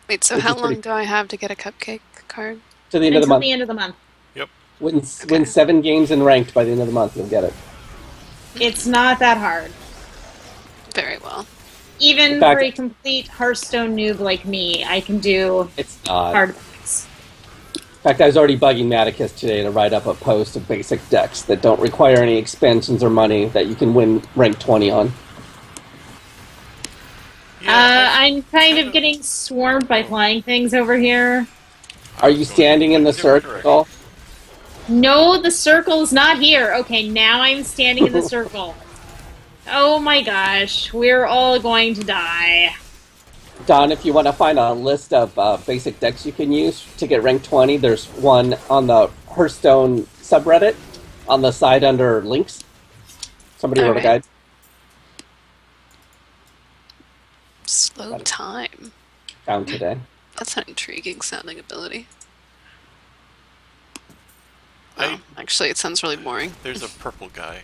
Wait, so Which how is pretty- long do I have to get a cupcake card? To the end of the Until month. the end of the month. Win 7 games in ranked by the end of the month, you'll get it. It's not that hard. Very well. Even In fact- for a complete Hearthstone noob like me, I can do It's not. hard things. In fact, I was already bugging Maticus today to write up a post of basic decks that don't require any expansions or money that you can win rank 20 on. I'm kind of getting swarmed by flying things over here. Are you standing in the Different circle? No, the circle is not here. Okay, now I'm standing in the circle. Oh my gosh, we're all going to die. Don, if you want to find a list of basic decks you can use to get rank 20, there's one on the Hearthstone subreddit on the side under links. Somebody wrote a Alright. guide. Slow time. Found today. That's an intriguing sounding ability. I- Well, actually, it sounds really boring. There's a purple guy.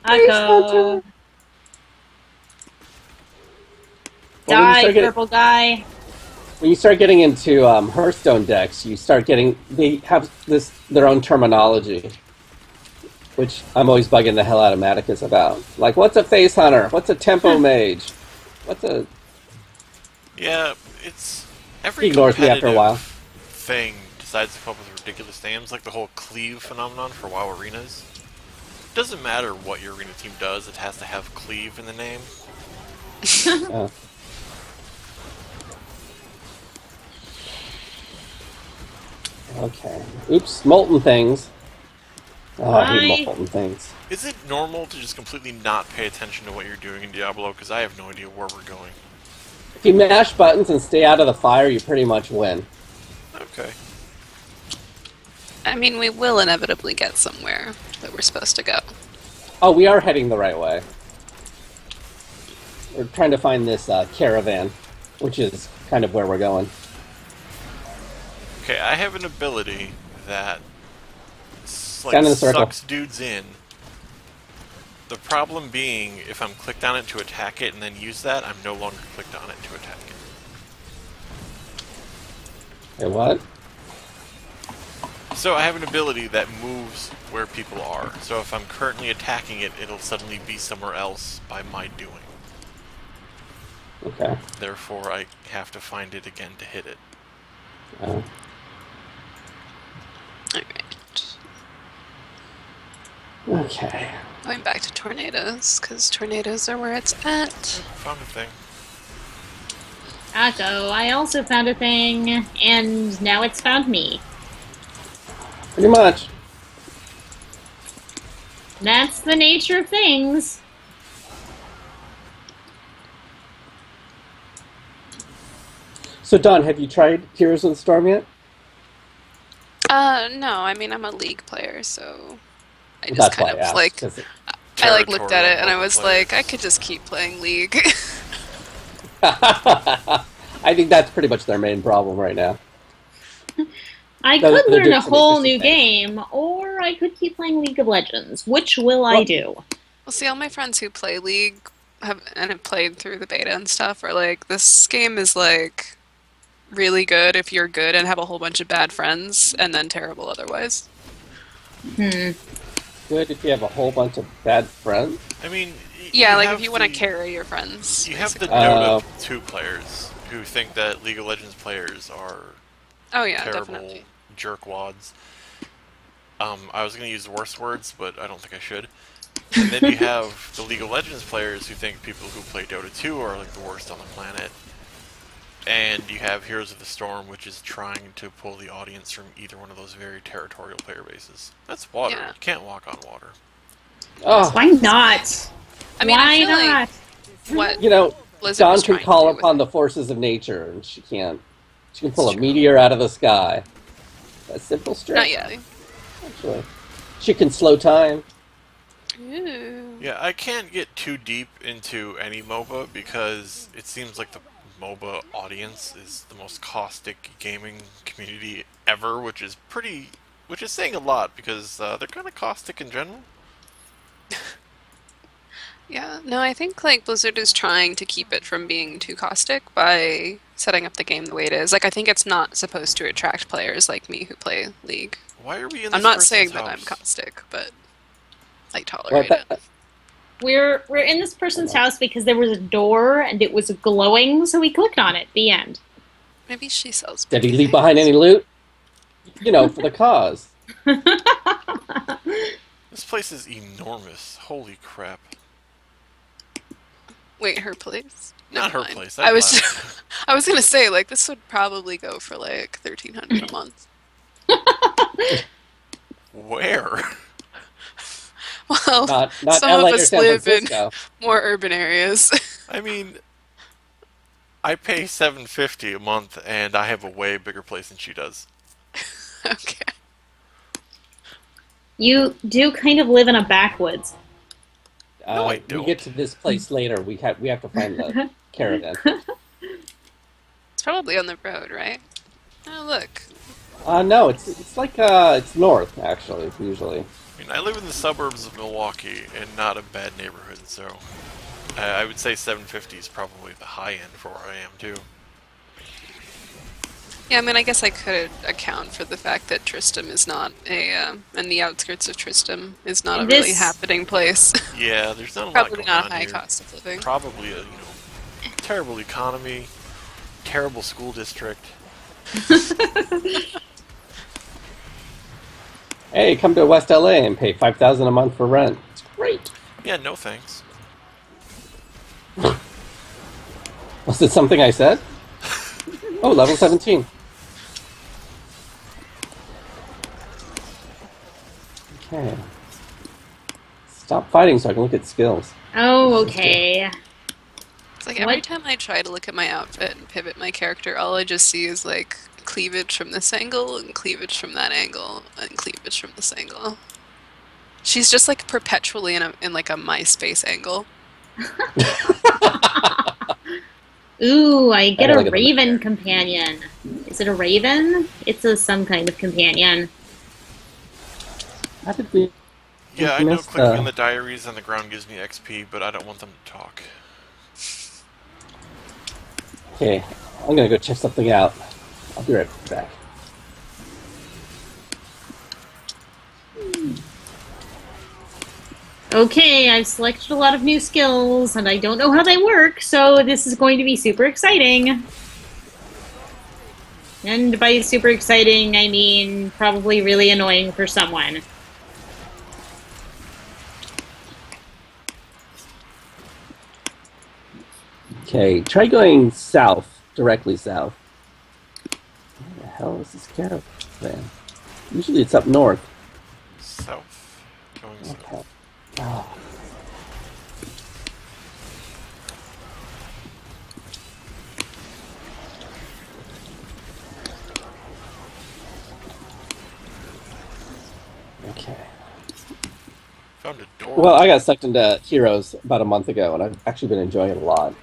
Echo. Well, when you Die, start getting- purple guy. When you start getting into Hearthstone decks, you start getting they have their own terminology, which I'm always bugging the hell out of Maticus about. Like, what's a face hunter? What's a tempo mage? What's a Yeah, it's every He ignores me after a competitive while. thing decides to come up with ridiculous names, like the whole cleave phenomenon for WoW arenas. It doesn't matter what your arena team does; it has to have cleave in the name. Okay. Oops, molten things. Oh, I Why? hate molten things. Is it normal to just completely not pay attention to what you're doing in Diablo? Because I have no idea where we're going. If you mash buttons and stay out of the fire, you pretty much win. Okay. I mean, we will inevitably get somewhere that we're supposed to go. Oh, we are heading the right way. We're trying to find this caravan, which is kind of where we're going. Okay, I have an ability that Stand in the circle. sucks dudes in, The problem being, if I'm clicked on it to attack it and then use that, I'm no longer clicked on it to attack it. Hey, what? So I have an ability that moves where people are. So if I'm currently attacking it, it'll suddenly be somewhere else by my doing. Okay. Therefore, I have to find it again to hit it. Alright. Okay. Going back to tornadoes, because tornadoes are where it's at. Found a thing. So I also found a thing, and now it's found me. Pretty much. That's the nature of things. So, Don, have you tried Heroes of the Storm yet? No, I mean, I'm a League player, so I just That's kind why I of, asked, like, 'cause I, like, looked at it and I Territorial was players. like, I could just keep playing League. I think that's pretty much their main problem right now. I They're could learn doing a some whole interesting new things. game, or I could keep playing League of Legends. Which will I Well- do? Well, see, all my friends who play League have played through the beta and stuff are like, this game is, like, really good if you're good and have a whole bunch of bad friends, and then terrible otherwise. Hmm. Good if you have a whole bunch of bad friends. I mean, Yeah, like, have if you want to the- carry your friends. You have the basically. Dota 2 players who think that League of Legends players are Oh, yeah, terrible definitely. jerkwads. I was going to use worse words, but I don't think I should. And then you have the League of Legends players who think people who play Dota 2 are like the worst on the planet. And you have Heroes of the Storm, which is trying to pull the audience from either one of those very territorial player bases. That's water. Yeah. You can't walk on water. Oh, Why not? I mean, Why I feel not? like what you know, Blizzard Dawn was can trying call to do upon with- the forces of nature, and she can't. She can pull That's a true. meteor out of the sky. A simple stretch. Not yet. Actually, she can slow time. Ooh. Yeah, I can't get too deep into any MOBA because it seems like the MOBA audience is the most caustic gaming community ever, which is saying a lot because they're kind of caustic in general. Yeah, no, I think like Blizzard is trying to keep it from being too caustic by setting up the game the way it is. Like, I think it's not supposed to attract players like me who play League. Why are we in this I'm not person's saying that house? I'm caustic, but I Well, tolerate it. We're in this person's house because there was a door and it was glowing, so we clicked on it. The end. Maybe she sells. Did he pretty leave behind things. any loot? You know, for the cause. This place is enormous. Holy crap. Wait, her place? Not her Never mind. place. I was, left. I was gonna say like this would probably go for like $1,300 a month. Where? Well, Not some LA of or us San live in Francisco. more urban areas. I mean, I pay $750 a month, and I have a way bigger place than she does. Okay. You do kind of live in a backwoods. No, I We don't. get to this place later. We have to find the caravan. It's probably on the road, right? Oh, look. No, it's like it's north actually. Usually. I mean, I live in the suburbs of Milwaukee, and not a bad neighborhood, so I would say 750 is probably the high end for where I am too. Yeah, I mean, I guess I could account for the fact that Tristram is not and the outskirts of Tristram is not a really This- happening place. Yeah, there's not a lot Probably going not on a high here. cost of living. Probably a terrible economy, terrible school district. Hey, come to West LA and pay $5,000 a month for rent. It's great. Yeah, no thanks. Was it something I said? Oh, level 17. Okay. Stop fighting so I can look at skills. Oh, okay. It's like every What? time I try to look at my outfit and pivot my character, all I just see is like cleavage from this angle and cleavage from that angle and cleavage from this angle. She's just like perpetually in like a MySpace angle. Ooh, I get don't a like it from raven there. companion. Is it a raven? It's some kind of companion. How did we Yeah, I know clicking on the diaries on the ground gives me XP, but I don't want them to talk. Okay, I'm gonna go check something out. I'll be right back. Okay, I've selected a lot of new skills, and I don't know how they work, so this is going to be super exciting. And by super exciting, I mean probably really annoying for someone. Okay, try going south, directly south. Where the hell is this caravan? Usually it's up north. South. Going Okay. south. Oh. Okay. Found a door. Well, I got sucked into Heroes about a month ago, and I've actually been enjoying it a lot.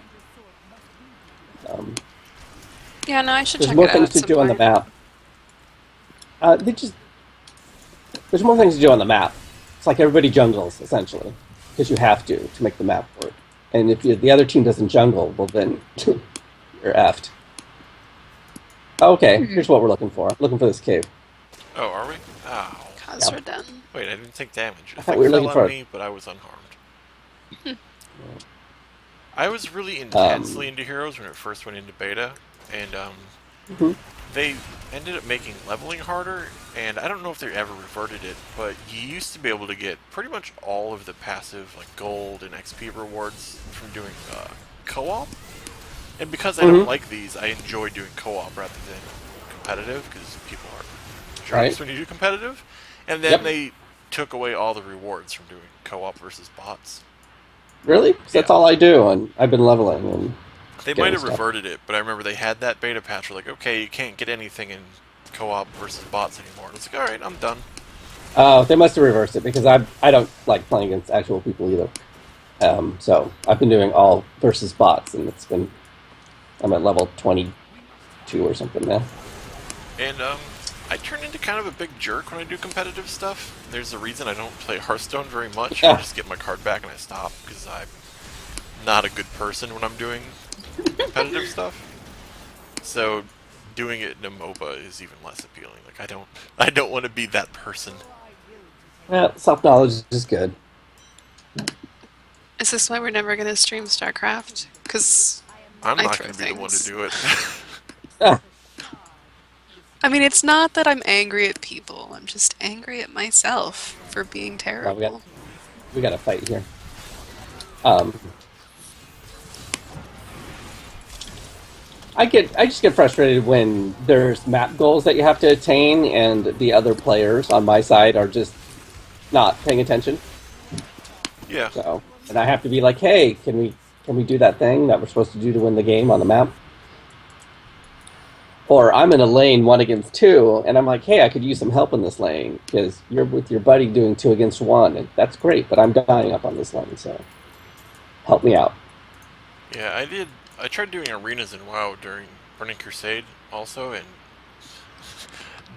Yeah, no, I should There's check more it out things at to some do on the point. map. There's more things to do on the map. It's like everybody jungles, essentially, because you have to make the map work. And if the other team doesn't jungle, well then you're effed. Okay, here's what we're looking for. Looking for this cave. Oh, are we? Ow. Cause Yeah. we're done. Wait, I didn't take damage. I The thought thing we were fell looking on for me, but I was unharmed. I was really intensely into Heroes when it first went into beta, and they ended up making leveling harder, and I don't know if they ever reverted it, but you used to be able to get pretty much all of the passive, like gold and XP rewards from doing co-op. And because I don't like these, I enjoy doing co-op rather than competitive, because people are jerks when you do competitive. And then they took away all the rewards from doing co-op versus bots. Really? 'Cause that's all I do, and I've been leveling. And they might have reverted it, but I remember they had that beta patch where like, okay, you can't get anything in co-op versus bots anymore. And it's like, alright, I'm done. They must have reversed it, because I don't like playing against actual people either. So I've been doing all versus bots, and I'm at level 22 or something now. And I turn into kind of a big jerk when I do competitive stuff. There's a reason I don't play Hearthstone very much. I just get my card back and I stop, because I'm not a good person when I'm doing competitive stuff. So doing it in a MOBA is even less appealing. Like I don't want to be that person. Well, self-knowledge is good. Is this why we're never going to stream StarCraft? Because I'm not going to be the one to do it. I mean, it's not that I'm angry at people. I'm just angry at myself for being terrible. Well, we got a fight here. I just get frustrated when there's map goals that you have to attain, and the other players on my side are just not paying attention. Yeah. So, and I have to be like, hey, can we do that thing that we're supposed to do to win the game on the map? Or I'm in a lane 1 against 2, and I'm like, hey, I could use some help in this lane, because you're with your buddy doing 2 against 1, and that's great, but I'm dying up on this lane, so help me out. Yeah, I tried doing arenas in WoW during Burning Crusade also, and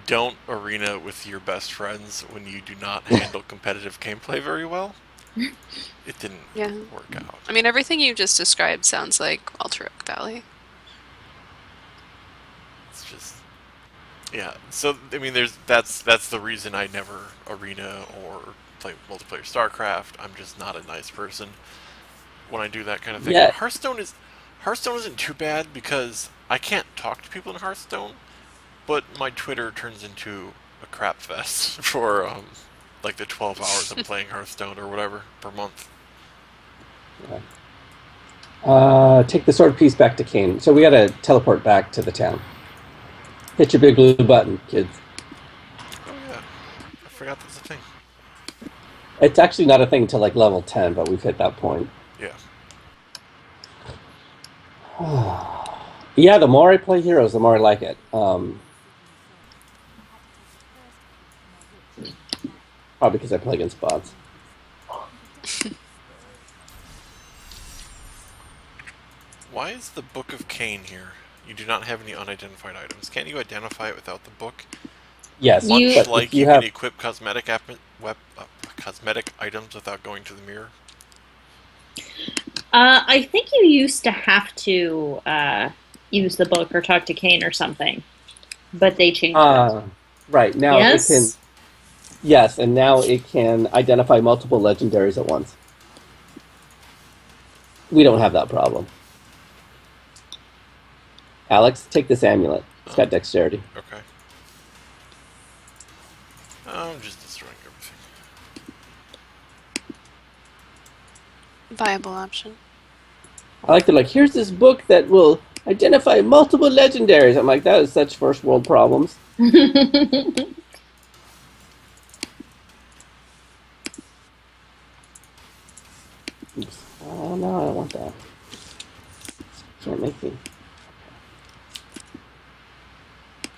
don't arena with your best friends when you do not handle competitive gameplay very well. It didn't work out. I mean, everything you just described sounds like Walter Oak Valley. It's just, yeah. So I mean, that's the reason I never arena or play multiplayer StarCraft. I'm just not a nice person when I do that kind of thing. Yeah. Hearthstone isn't too bad because I can't talk to people in Hearthstone, but my Twitter turns into a crap fest for like the 12 hours I'm playing Hearthstone or whatever per month. Take the sword piece back to Kane. So we gotta teleport back to the town. Hit your big blue button, kids. Oh yeah, I forgot that's a thing. It's actually not a thing until like level 10, but we've hit that point. Yeah. Yeah, the more I play Heroes, the more I like it. Probably because I play against bots. Why is the Book of Cain here? You do not have any unidentified items. Can't you identify it without the book? Yes, Much but like you can have equip cosmetic cosmetic items without going to the mirror? I think you used to have to use the book or talk to Kane or something, but they changed it. Right. Now it can. Yes? Yes, and now it can identify multiple legendaries at once. We don't have that problem. Alex, take this amulet. It's got dexterity. Okay. I'm just destroying everything. Viable option. I like to here's this book that will identify multiple legendaries. I'm like, that is such first world problems. Oops. Oh no, I don't want that. Can't make me.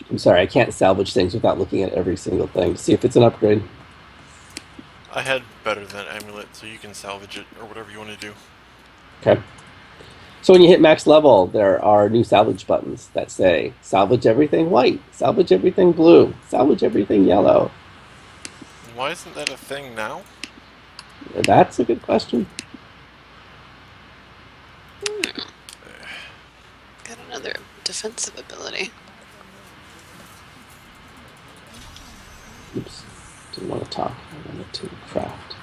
I'm sorry, I can't salvage things without looking at every single thing to see if it's an upgrade. I had better than amulet, so you can salvage it or whatever you want to do. Okay. So when you hit max level, there are new salvage buttons that say salvage everything white, salvage everything blue, salvage everything yellow. Why isn't that a thing now? That's a good question. Got another defensive ability. Oops. Didn't want to talk. I wanted to craft.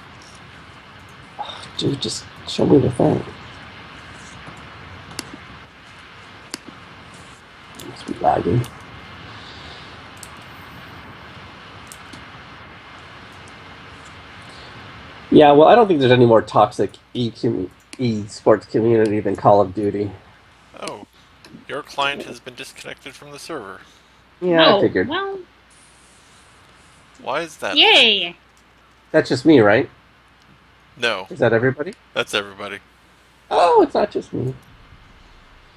Oh, dude, just show me the thing. Must be lagging. Yeah, well, I don't think there's any more toxic e-sports community than Call of Duty. Oh, your client has been disconnected from the server. Yeah, Oh, I figured. well, Why is that? yay! That's just me, right? No, Is that everybody? that's everybody. Oh, it's not just me.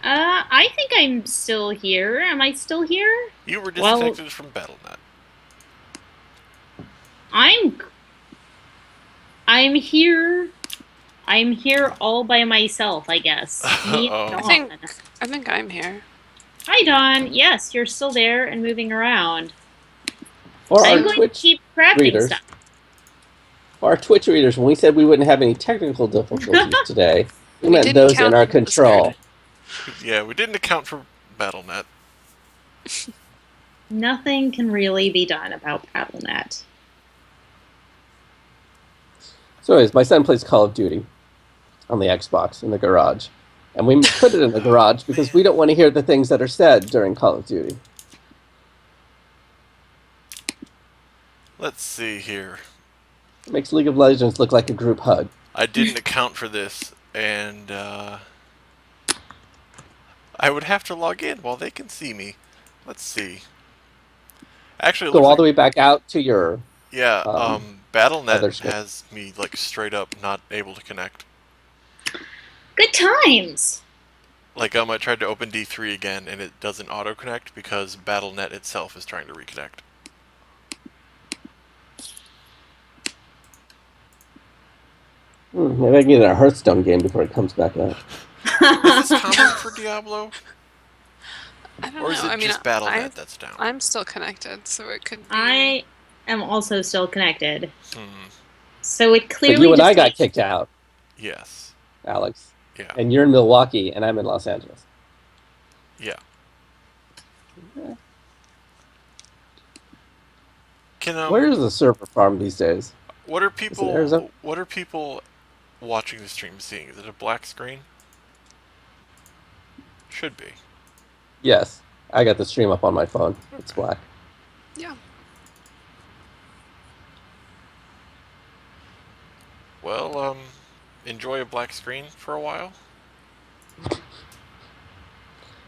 I think I'm still here. Am I still here? You were disconnected from BattleNet. I'm here. I'm here all by myself, I guess. Me and Uh-oh. Dawn. I think I'm here. Hi, Dawn. Yes, you're still there and moving around. For I'm our going Twitch to keep crafting readers, stuff. for our Twitch readers, when we said we wouldn't have any technical difficulties today, we We meant didn't those in count our on Blizzard. control. Yeah, we didn't account for BattleNet. Nothing can really be done about BattleNet. So anyways, my son plays Call of Duty on the Xbox in the garage. And we put it in the garage because we don't want to hear the things that are said during Call of Duty. Let's see here. It makes League of Legends look like a group hug. I didn't account for this, and I would have to log in while they can see me. Let's see. Actually, it Go looks all like, the way back out to your... yeah, other BattleNet screen. has me like straight up not able to connect. Good times. Like I tried to open D3 again, and it doesn't auto connect because BattleNet itself is trying to reconnect. Maybe I can get in a Hearthstone game before it comes back up. Is this common for Diablo? I don't Or is know. it I mean, just BattleNet that's down? I'm still connected, so it could be. I am also still connected. Hmm. So it clearly But you and just I got takes- kicked out, Yes. Alex. Yeah. And you're in Milwaukee, and I'm in Los Angeles. Yeah. Can Where is the server farm these days? what are Arizona? people watching the stream seeing? Is it a black screen? Should be. Yes. I got the stream up on my phone. It's black. Yeah. Well, enjoy a black screen for a while.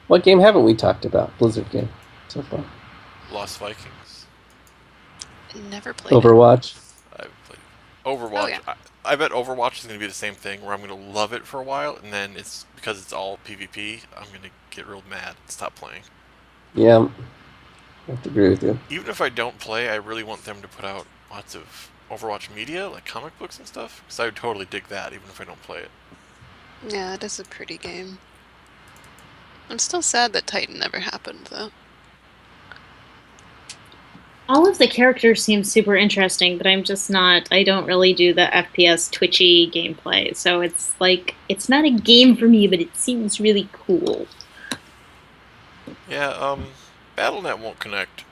What game haven't we talked about? Blizzard game so far. Lost Vikings. Never played it. Overwatch. I've played Overwatch. Oh, yeah. I bet Overwatch is going to be the same thing, where I'm going to love it for a while, and then it's because it's all PvP, I'm going to get real mad and stop playing. Yeah. I have to agree with you. Even if I don't play, I really want them to put out lots of Overwatch media, like comic books and stuff, because I would totally dig that, even if I don't play it. Yeah, it is a pretty game. I'm still sad that Titan never happened, though. All of the characters seem super interesting, but I'm just not. I don't really do the FPS twitchy gameplay, so it's like it's not a game for me, but it seems really cool. Yeah, BattleNet won't connect.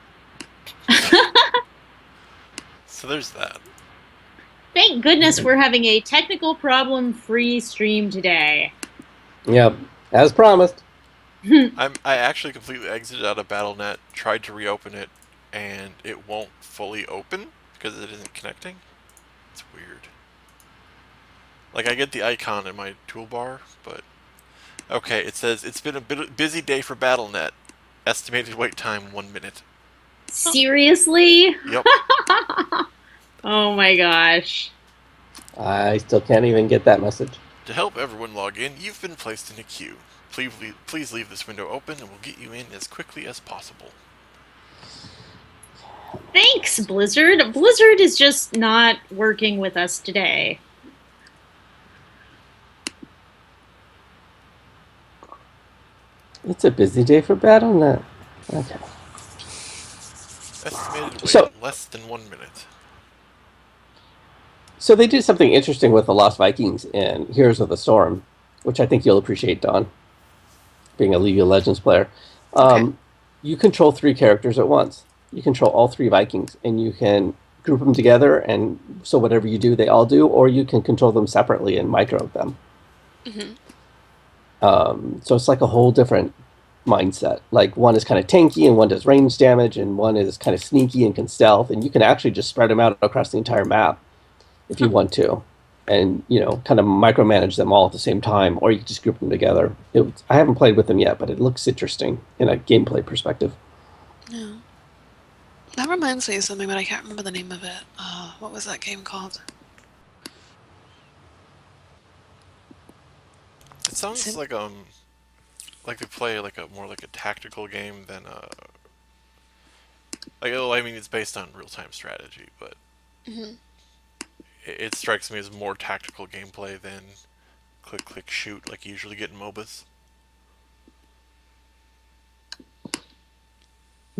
So there's that. Thank goodness we're having a technical problem-free stream today. Yep, as promised. I actually completely exited out of BattleNet, tried to reopen it, and it won't fully open because it isn't connecting. It's weird. Like, I get the icon in my toolbar, but... Okay, it says, it's been a busy day for BattleNet. Estimated wait time, 1 minute. Seriously? Yep. Oh my gosh. I still can't even get that message. To help everyone log in, you've been placed in a queue. Please leave this window open and we'll get you in as quickly as possible. Thanks, Blizzard. Blizzard is just not working with us today. It's a busy day for BattleNet. Okay. Estimated wait So- less than 1 minute. So they did something interesting with the Lost Vikings in Heroes of the Storm, which I think you'll appreciate, Don, being a League of Legends player. Okay. You control 3 characters at once. You control all 3 Vikings, and you can group them together, and so whatever you do, they all do, or you can control them separately and micro them. So it's like a whole different mindset. Like, one is kind of tanky, and one does range damage, and one is kind of sneaky and can stealth, and you can actually just spread them out across the entire map if you want to, and kind of micromanage them all at the same time, or you can just group them together. I haven't played with them yet, but it looks interesting in a gameplay perspective. Yeah. That reminds me of something, but I can't remember the name of it. What was that game called? It sounds like they play like more like a tactical game than I mean, it's based on real-time strategy, but it strikes me as more tactical gameplay than click, click, shoot like you usually get in MOBAs.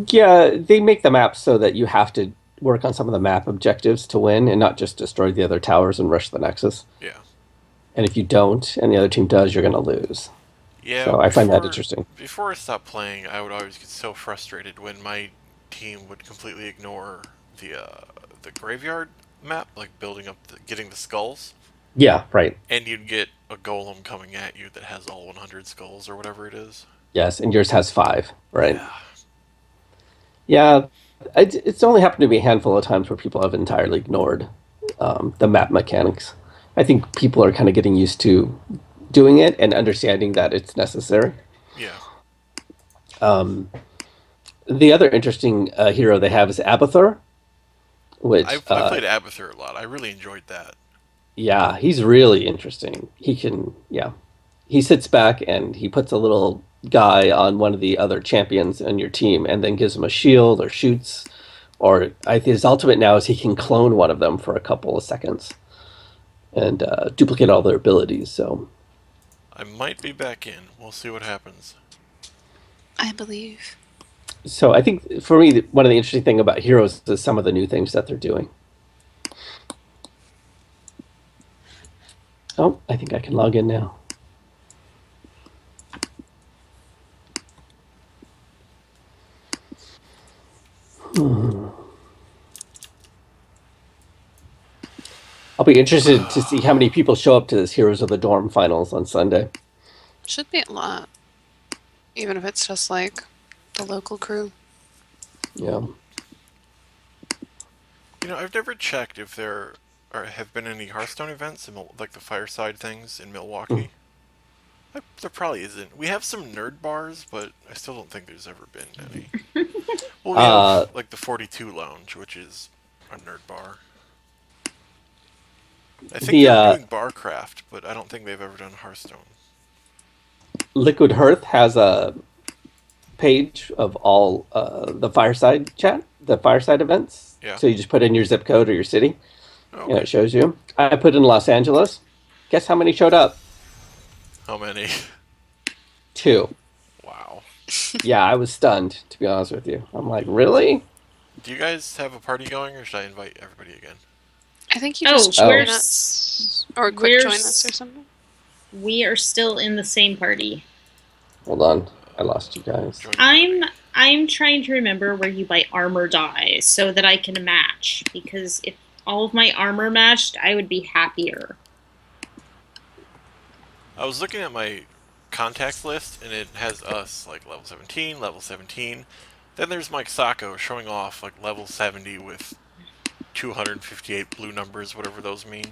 Yeah, they make the map so that you have to work on some of the map objectives to win, and not just destroy the other towers and rush the Nexus. Yeah. And if you don't, and the other team does, you're going to lose. Yeah. So I find that interesting. Before I stopped playing, I would always get so frustrated when my team would completely ignore the graveyard map, like building up, getting the skulls, Yeah, right. and you'd get a golem coming at you that has all 100 skulls or whatever it is. Yes, and yours has 5, right? Yeah. Yeah, it's only happened to me a handful of times where people have entirely ignored the map mechanics. I think people are kind of getting used to doing it and understanding that it's necessary. Yeah. The other interesting hero they have is Abathur, which I played Abathur a lot. I really enjoyed that. yeah, he's really interesting. He sits back and he puts a little guy on one of the other champions on your team, and then gives him a shield or shoots. Or his ultimate now is he can clone one of them for a couple of seconds and duplicate all their abilities. So I might be back in. We'll see what happens. I believe. I think for me, one of the interesting thing about Heroes is some of the new things that they're doing. Oh, I think I can log in now. I'll be interested to see how many people show up to this Heroes of the Dorm finals on Sunday. Should be a lot. Even if it's just like the local crew. Yeah. I've never checked if there have been any Hearthstone events, like the fireside things in Milwaukee. There probably isn't. We have some nerd bars, but I still don't think there's ever been any. Well, we have like the 42 Lounge, which is a nerd bar. I think they're doing Barcraft, but I don't think they've ever done Hearthstone. Liquid Hearth has a page of all the fireside events. Yeah. So you just put in your zip code or your city, Okay. and it shows you. I put in Los Angeles. Guess how many showed up? How many? 2. Wow. Yeah, I was stunned, to be honest with you. I'm like, really? Do you guys have a party going, or should I invite everybody again? I think you Oh, just we're join us or quick we're join us or something. we are still in the same party. Hold on. I lost you guys. Join the party. I'm trying to remember where you buy armor dies so that I can match, because if all of my armor matched, I would be happier. I was looking at my contacts list, and it has us like level 17, level 17. Then there's Mike Sacco showing off like level 70 with 258 blue numbers, whatever those mean.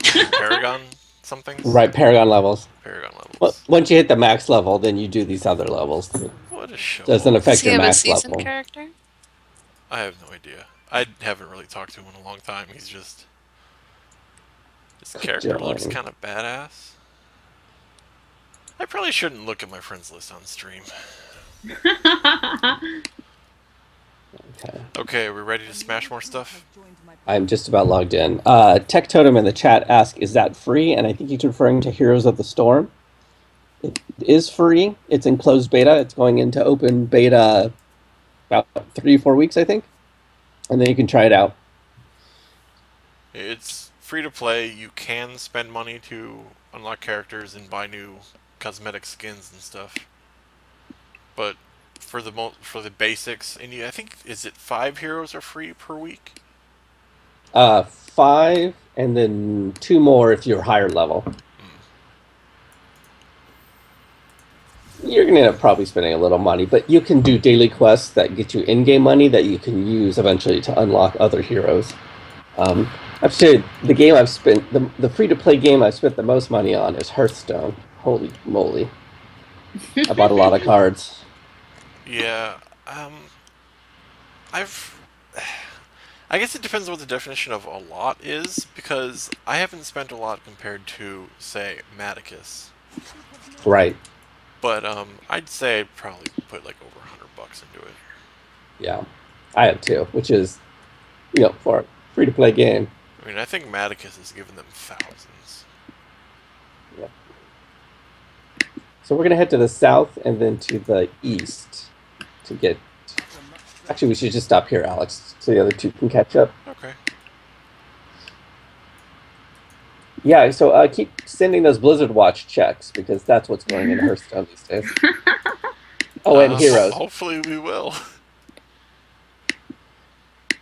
Paragon somethings? Right, Paragon levels. Paragon Well, levels. once you hit the max level, then you do these other levels. What a show. Doesn't affect Does he your have a max seasoned level. character? I have no idea. I haven't really talked to him in a long time. He's just... His character looks kind of badass. I probably shouldn't look at my friends list on stream. Okay. Okay, we're ready to smash more stuff? I'm just about logged in. Tech Totem in the chat asked, is that free? And I think he's referring to Heroes of the Storm. It is free. It's in closed beta. It's going into open beta about 3-4 weeks, I think. And then you can try it out. It's free to play. You can spend money to unlock characters and buy new cosmetic skins and stuff. But for the basics, and I think, is it 5 heroes are free per week? 5, and then 2 more if you're higher level. You're going to end up probably spending a little money, but you can do daily quests that get you in-game money that you can use eventually to unlock other heroes. I've said the game I've spent, the free-to-play game I've spent the most money on is Hearthstone. Holy moly. I bought a lot of cards. Yeah, I guess it depends on what the definition of a lot is, because I haven't spent a lot compared to, say, Maticus. Right. But I'd say I'd probably put like over $100 into it. Yeah, I have too, which is, for a free-to-play game. I mean, I think Maticus has given them thousands. Yeah. So we're going to head to the south and then to the east to get... Actually, we should just stop here, Alex, so the other two can catch up. Okay. Yeah, so keep sending those Blizzard Watch checks, because that's what's going in Hearthstone these days. Oh, and Heroes. Hopefully we will.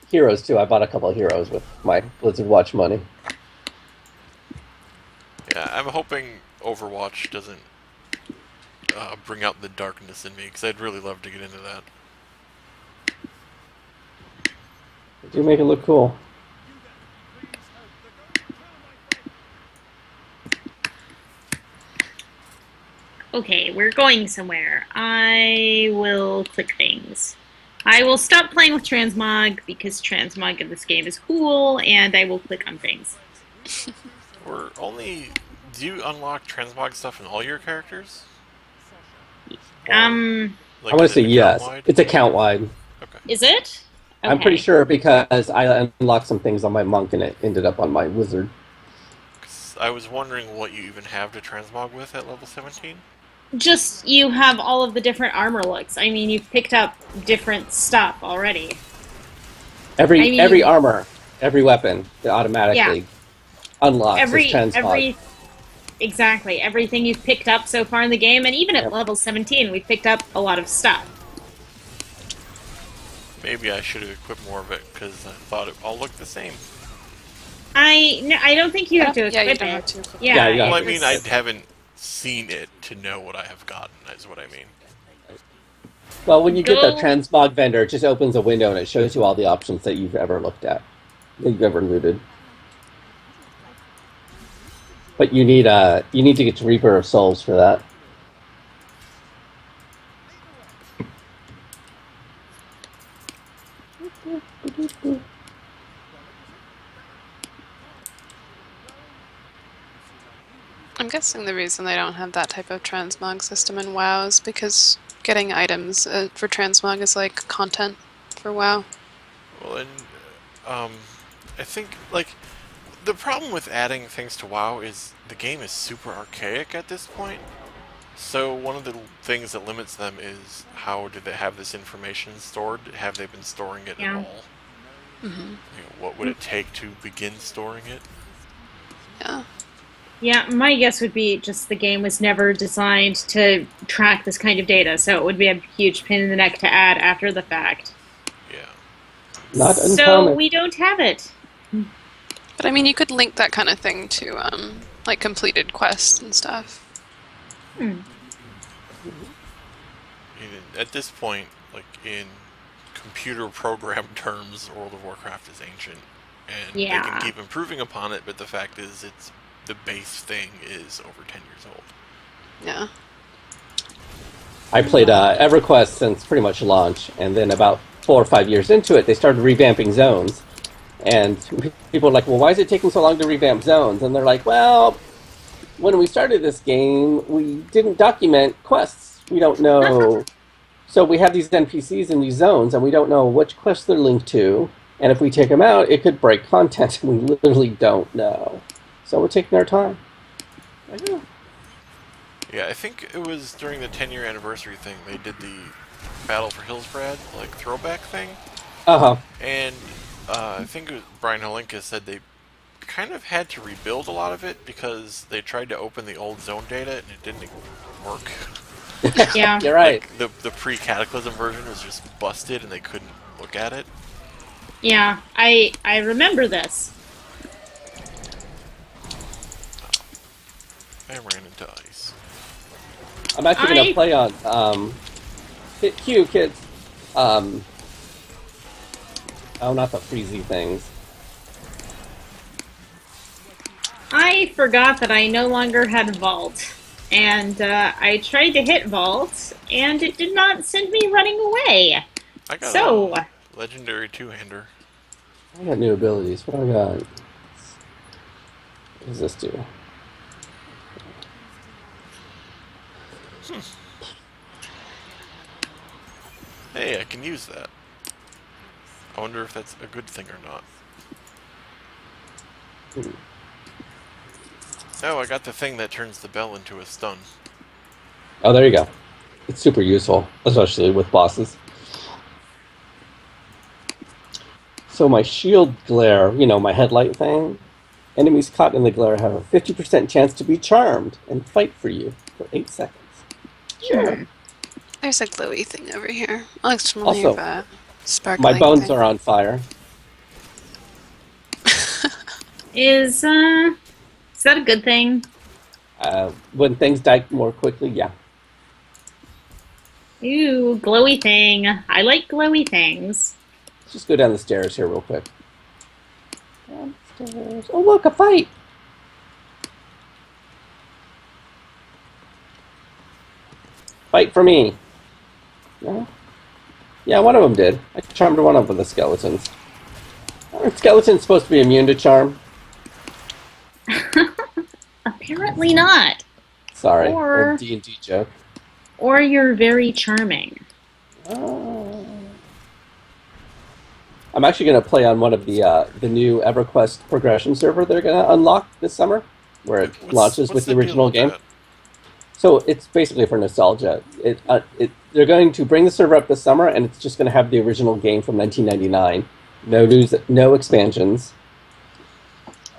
Heroes, too. I bought a couple of Heroes with my Blizzard Watch money. Yeah, I'm hoping Overwatch doesn't bring out the darkness in me, because I'd really love to get into that. They do make it look cool. Okay, we're going somewhere. I will click things. I will stop playing with transmog because transmog in this game is cool, and I will click on things. Do you unlock transmog stuff in all your characters? I want to say yes. It's account-wide. Okay. Is it? Okay. I'm pretty sure because I unlocked some things on my monk and it ended up on my wizard. I was wondering what you even have to transmog with at level 17? Just, you have all of the different armor looks. I mean, you've picked up different stuff already. Every armor, every weapon, it automatically unlocks as transmog. Exactly. Everything you've picked up so far in the game, and even at level 17, we've picked up a lot of stuff. Maybe I should have equipped more of it, because I thought it all looked the same. I don't think you have to equip you don't it. have to equip Yeah, it. Well, I mean, I haven't seen it to know what I have gotten, is what I mean. Well, when you get the transmog vendor, it just opens a window and it shows you all the options that you've ever looked at, that you've ever looted. But you need to get to Reaper of Souls for that. I'm guessing the reason they don't have that type of transmog system in WoW is because getting items for transmog is like content for WoW. Well, and I think, like, the problem with adding things to WoW is the game is super archaic at this point. So one of the things that limits them is how do they have this information stored? Have they been storing it at all? Mm-hmm. What would it take to begin storing it? Yeah. Yeah, my guess would be just the game was never designed to track this kind of data, so it would be a huge pain in the neck to add after the fact. Yeah. Not So uncommon. we don't have it. But I mean, you could link that kind of thing to like completed quests and stuff. At this point, like in computer program terms, World of Warcraft is ancient, and they Yeah. can keep improving upon it. But the fact is, the base thing is over 10 years old. Yeah. I played EverQuest since pretty much launch, and then about 4 or 5 years into it, they started revamping zones. And people are like, well, why is it taking so long to revamp zones? And they're like, well, when we started this game, we didn't document quests. We don't know. So we have these NPCs in these zones, and we don't know which quests they're linked to. And if we take them out, it could break content, and we literally don't know. So we're taking our time. Like, yeah. Yeah, I think it was during the 10-year anniversary thing they did the Battle for Hillsbrad like throwback thing, Uh-huh. and I think it was Brian Holinka said they kind of had to rebuild a lot of it because they tried to open the old zone data and it didn't work. Yeah. You're right. Like the pre-Cataclysm version was just busted and they couldn't look at it. Yeah, I remember this. I ran into ice. I'm actually going to play on hit Q, kids. Oh, not the freezy things. I forgot that I no longer had Vault, and I tried to hit Vault, and it did not send me running away. I got So, a legendary two-hander. I got new abilities. What do I got? What does this do? Hey, I can use that. I wonder if that's a good thing or not. Oh, I got the thing that turns the bell into a stun. Oh, there you go. It's super useful, especially with bosses. So my shield glare, you know, my headlight thing, enemies caught in the glare have a 50% chance to be charmed and fight for you for 8 seconds. Sure. There's a glowy thing over here. Oh, it's more Also, of a sparkling My bones thing. are on fire. is that a good thing? When things die more quickly, yeah. Ooh, glowy thing. I like glowy things. Let's just go down the stairs here real quick. Downstairs. Oh, look, a fight! Fight for me. No? Yeah, one of them did. I charmed one of the skeletons. Aren't skeletons supposed to be immune to charm? Apparently not. Sorry, Or- old D&D joke. Or you're very charming. Oh. I'm actually going to play on one of the new EverQuest progression server they're going to unlock this summer, where it launches with the deal original with game. that? So it's basically for nostalgia. They're going to bring the server up this summer, and it's just going to have the original game from 1999. No news, no expansions.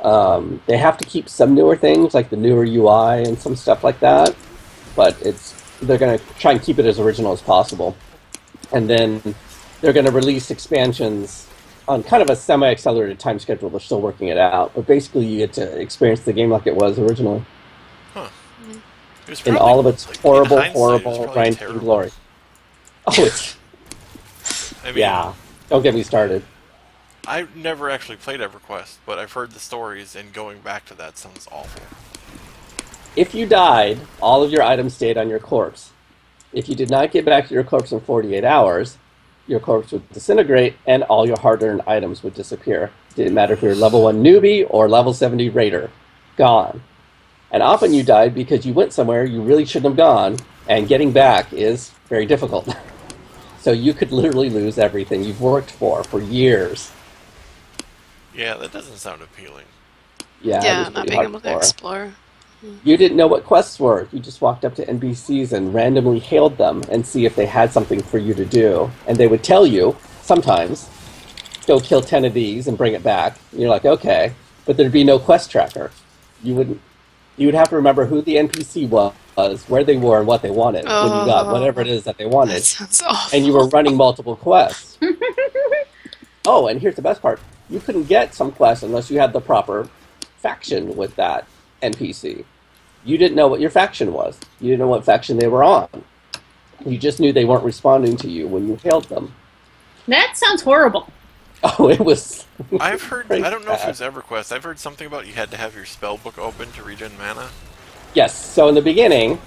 They have to keep some newer things, like the newer UI and some stuff like that, but they're going to try and keep it as original as possible. And then they're going to release expansions on kind of a semi-accelerated time schedule. They're still working it out, but basically you get to experience the game like it was originally. Huh. It was In probably, all of its like, in horrible, hindsight, it was horrible, probably grinding terrible. glory. Oh, it's... I mean, yeah. Don't get me started. I've never actually played EverQuest, but I've heard the stories, and going back to that sounds awful. If you died, all of your items stayed on your corpse. If you did not get back to your corpse in 48 hours, your corpse would disintegrate and all your hard-earned items would disappear. Didn't matter if you were level 1 newbie or level 70 raider. Gone. And often you died because you went somewhere you really shouldn't have gone, and getting back is very difficult. So you could literally lose everything you've worked for years. Yeah, that doesn't sound appealing. Yeah, it Yeah, was not pretty being able to hardcore. explore. You didn't know what quests were. You just walked up to NPCs and randomly hailed them and see if they had something for you to do. And they would tell you, sometimes, go kill 10 of these and bring it back. And you're like, okay. But there'd be no quest tracker. You would have to remember who the NPC was, where they were, and what they wanted when you got whatever it is that they wanted. That sounds awful. And you were running multiple quests. Oh, and here's the best part. You couldn't get some quests unless you had the proper faction with that NPC. You didn't know what your faction was. You didn't know what faction they were on. You just knew they weren't responding to you when you hailed them. That sounds horrible. Oh, it was... I've heard, I don't know if it was EverQuest, I've heard something about you had to have your spell book open to regen mana. Yes, so in the beginning,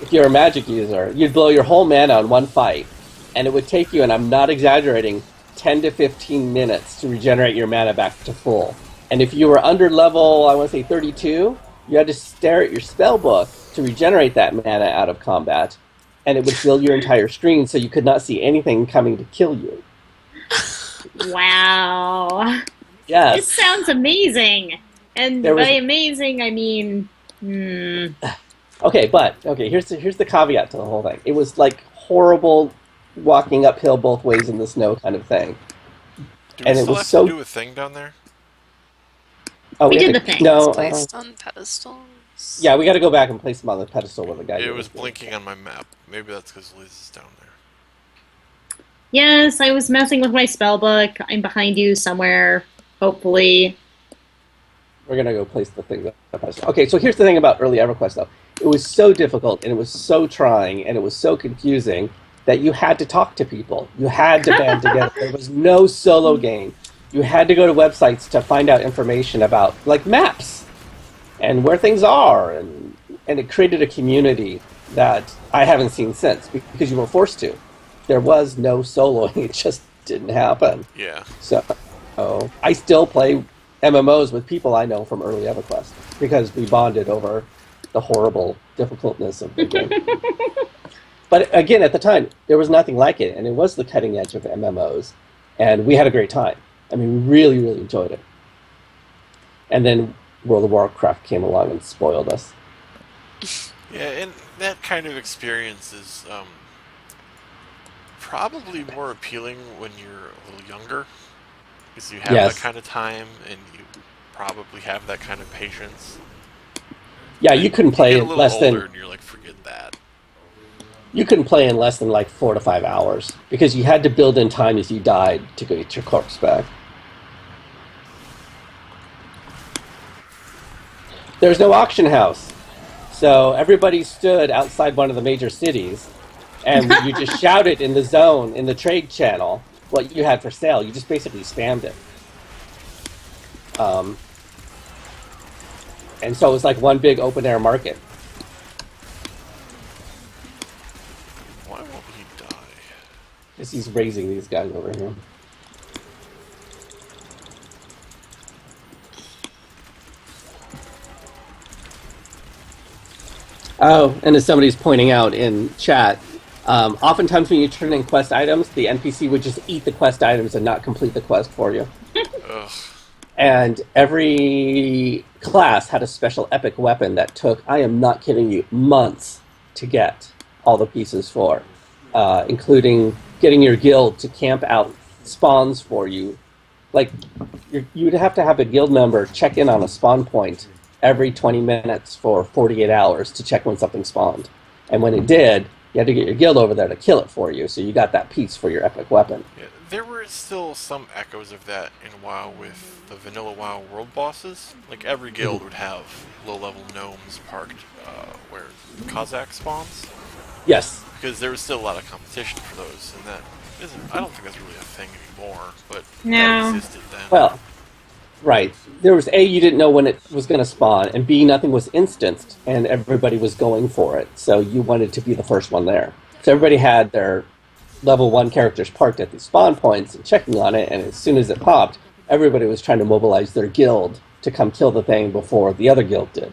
if you're a magic user, you'd blow your whole mana on one fight, and it would take you, and I'm not exaggerating, 10 to 15 minutes to regenerate your mana back to full. And if you were under level, I want to say 32, you had to stare at your spell book to regenerate that mana out of combat, and it would fill your entire screen so you could not see anything coming to kill you. Wow. Yes. This sounds amazing. And There was- by amazing, I mean... Okay, here's the caveat to the whole thing. It was like horrible walking uphill both ways in the snow kind of thing. Do And we it still was have so- to do a thing down there? Oh, We had did to- the thing. No, Placed on pedestals. yeah, we got to go back and place them on the pedestal where the guy. It was blinking on my map. Maybe that's because Liz is down there. Yes, I was messing with my spell book. I'm behind you somewhere, hopefully. We're gonna go place the thing on the pedestal. Okay, so here's the thing about early EverQuest though. It was so difficult and it was so trying and it was so confusing that you had to talk to people. You had to band together. There was no solo game. You had to go to websites to find out information about, like, maps and where things are, and it created a community that I haven't seen since because you were forced to. There was no soloing; it just didn't happen. Yeah. So, I still play MMOs with people I know from early EverQuest because we bonded over the horrible difficultness of the game. But again, at the time, there was nothing like it, and it was the cutting edge of MMOs, and we had a great time. I mean, we really, really enjoyed it. And then World of Warcraft came along and spoiled us. Yeah, and that kind of experience is probably more appealing when you're a little younger. Because you have Yes. that kind of time, and you probably have that kind of patience. Yeah, you couldn't play You get a in little less older, than and you're like, forget that. you couldn't play in less than like 4 to 5 hours because you had to build in time as you died to go get your corpse back. There's no auction house, so everybody stood outside one of the major cities, and you just shouted in the zone, in the trade channel, what you had for sale. You just basically spammed it. And so it was like one big open-air market. Why won't he die? Because he's raising these guys over here. Oh, and as somebody's pointing out in chat, oftentimes when you turn in quest items, the NPC would just eat the quest items and not complete the quest for you. Ugh. And every class had a special epic weapon that took, I am not kidding you, months to get all the pieces for, including getting your guild to camp out spawns for you. Like, you'd have to have a guild member check in on a spawn point every 20 minutes for 48 hours to check when something spawned. And when it did, you had to get your guild over there to kill it for you, so you got that piece for your epic weapon. Yeah, there were still some echoes of that in WoW with the vanilla WoW world bosses. Like, every guild would have low-level gnomes parked where Kazakh spawns. Yes. Because there was still a lot of competition for those, and that isn't, I don't think that's really a thing anymore, but No. that existed then. Well, right. There was A, you didn't know when it was going to spawn, and B, nothing was instanced, and everybody was going for it, so you wanted to be the first one there. So everybody had their level 1 characters parked at these spawn points and checking on it, and as soon as it popped, everybody was trying to mobilize their guild to come kill the thing before the other guild did.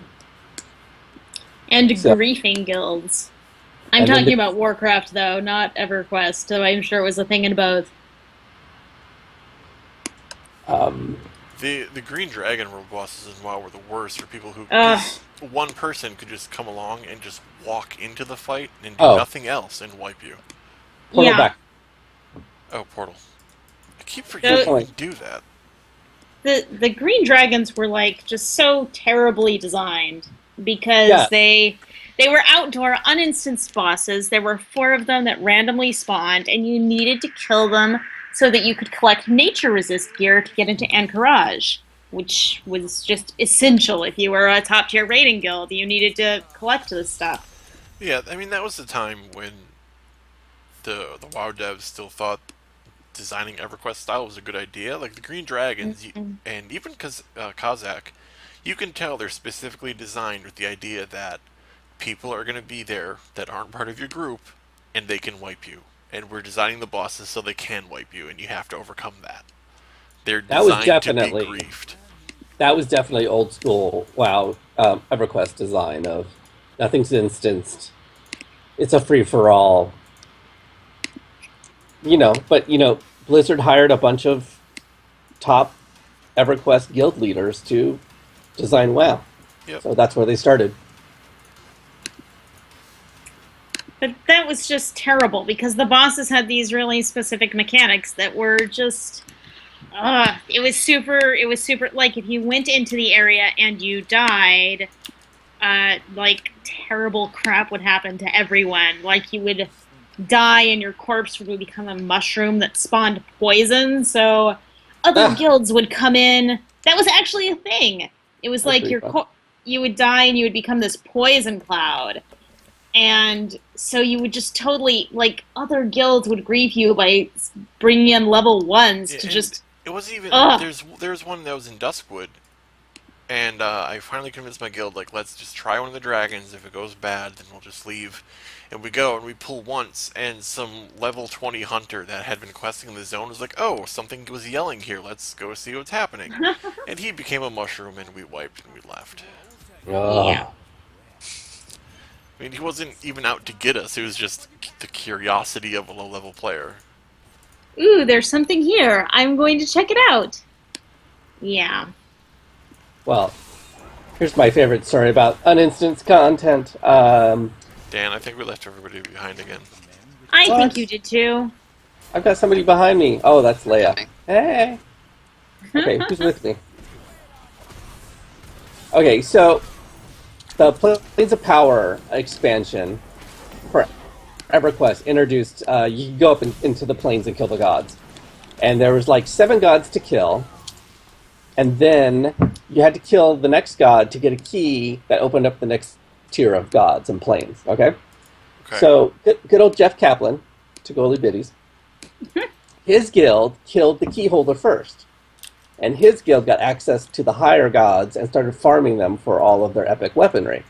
And So- griefing guilds. I'm And then talking the- about Warcraft, though, not EverQuest, so I'm sure it was a thing in both. The Green Dragon world bosses in WoW were the worst for people who... Ugh. 'cause one person could just come along and just walk into the fight and do Oh. nothing else and wipe you. Portal Yeah. back. Oh, Portal. I keep forgetting So- you can do that. The green dragons were like just so terribly designed because Yeah. they were outdoor uninstanced bosses. There were 4 of them that randomly spawned, and you needed to kill them so that you could collect nature resist gear to get into Anchorage, which was just essential if you were a top tier raiding guild. You needed to collect this stuff. Yeah, I mean, that was the time when the WoW devs still thought designing EverQuest style was a good idea. Like the Green Dragons, and even Kazakh, you can tell they're specifically designed with the idea that people are going to be there that aren't part of your group, and they can wipe you. And we're designing the bosses so they can wipe you, and you have to overcome that. They're That was designed definitely- to be griefed. That was definitely old school WoW EverQuest design of nothing's instanced. It's a free for all. But Blizzard hired a bunch of top EverQuest guild leaders to design WoW. Yep. So that's where they started. But that was just terrible because the bosses had these really specific mechanics that were just it was super like if you went into the area and you died, like terrible crap would happen to everyone. Like you would die and your corpse would become a mushroom that spawned poison, so other guilds would come in. That was actually a thing. It was That's like pretty fun. you would die and you would become this poison cloud. And so you would just totally, like, other guilds would grief you by bringing in level 1s to And just... it wasn't even... Ugh. There's one that was in Duskwood, and I finally convinced my guild, like, let's just try one of the dragons. If it goes bad, then we'll just leave. And we go, and we pull once, and some level 20 hunter that had been questing in the zone was like, oh, something was yelling here, let's go see what's happening. And he became a mushroom, and we wiped, and we left. Yeah. I mean, he wasn't even out to get us, it was just the curiosity of a low-level player. Ooh, there's something here. I'm going to check it out. Yeah. Well, here's my favorite story about uninstance content. Dan, I think we left everybody behind again. I What? think you did too. I've got somebody behind me. Oh, that's Leia. Okay. Hey. Okay, who's with me? Okay, so the Planes of Power expansion for EverQuest introduced you could go up into the planes and kill the gods. And there was like 7 gods to kill. And then you had to kill the next god to get a key that opened up the next tier of gods and planes, okay? Okay. So, good old Jeff Kaplan, to Goalie Biddies, his guild killed the key holder first. And his guild got access to the higher gods and started farming them for all of their epic weaponry.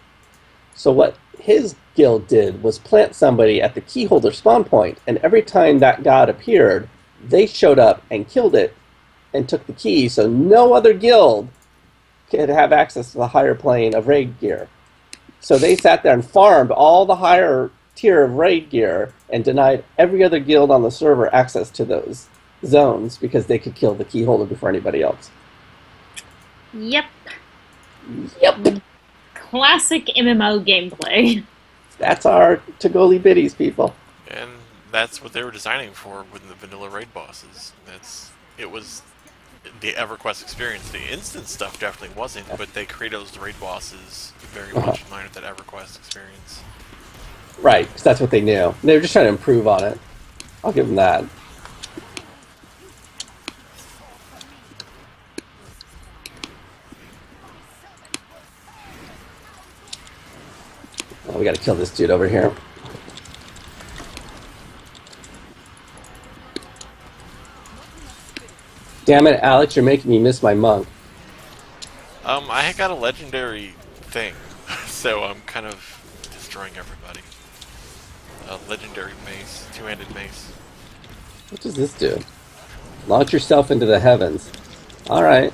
So what his guild did was plant somebody at the key holder spawn point, and every time that god appeared, they showed up and killed it and took the key, so no other guild could have access to the higher plane of raid gear. So they sat there and farmed all the higher tier of raid gear and denied every other guild on the server access to those zones because they could kill the key holder before anybody else. Yep. Yep. Classic MMO gameplay. That's our Tagoli Biddies, people. And that's what they were designing for with the vanilla raid bosses. It was the EverQuest experience. The instant stuff definitely wasn't, but they created those raid bosses very much in line with that EverQuest experience. Right, because that's what they knew. They were just trying to improve on it. I'll give them that. Oh, we gotta kill this dude over here. Damn it, Alex, you're making me miss my monk. I got a legendary thing, so I'm kind of destroying everybody. A legendary mace, 2-handed mace. What does this do? Launch yourself into the heavens. Alright.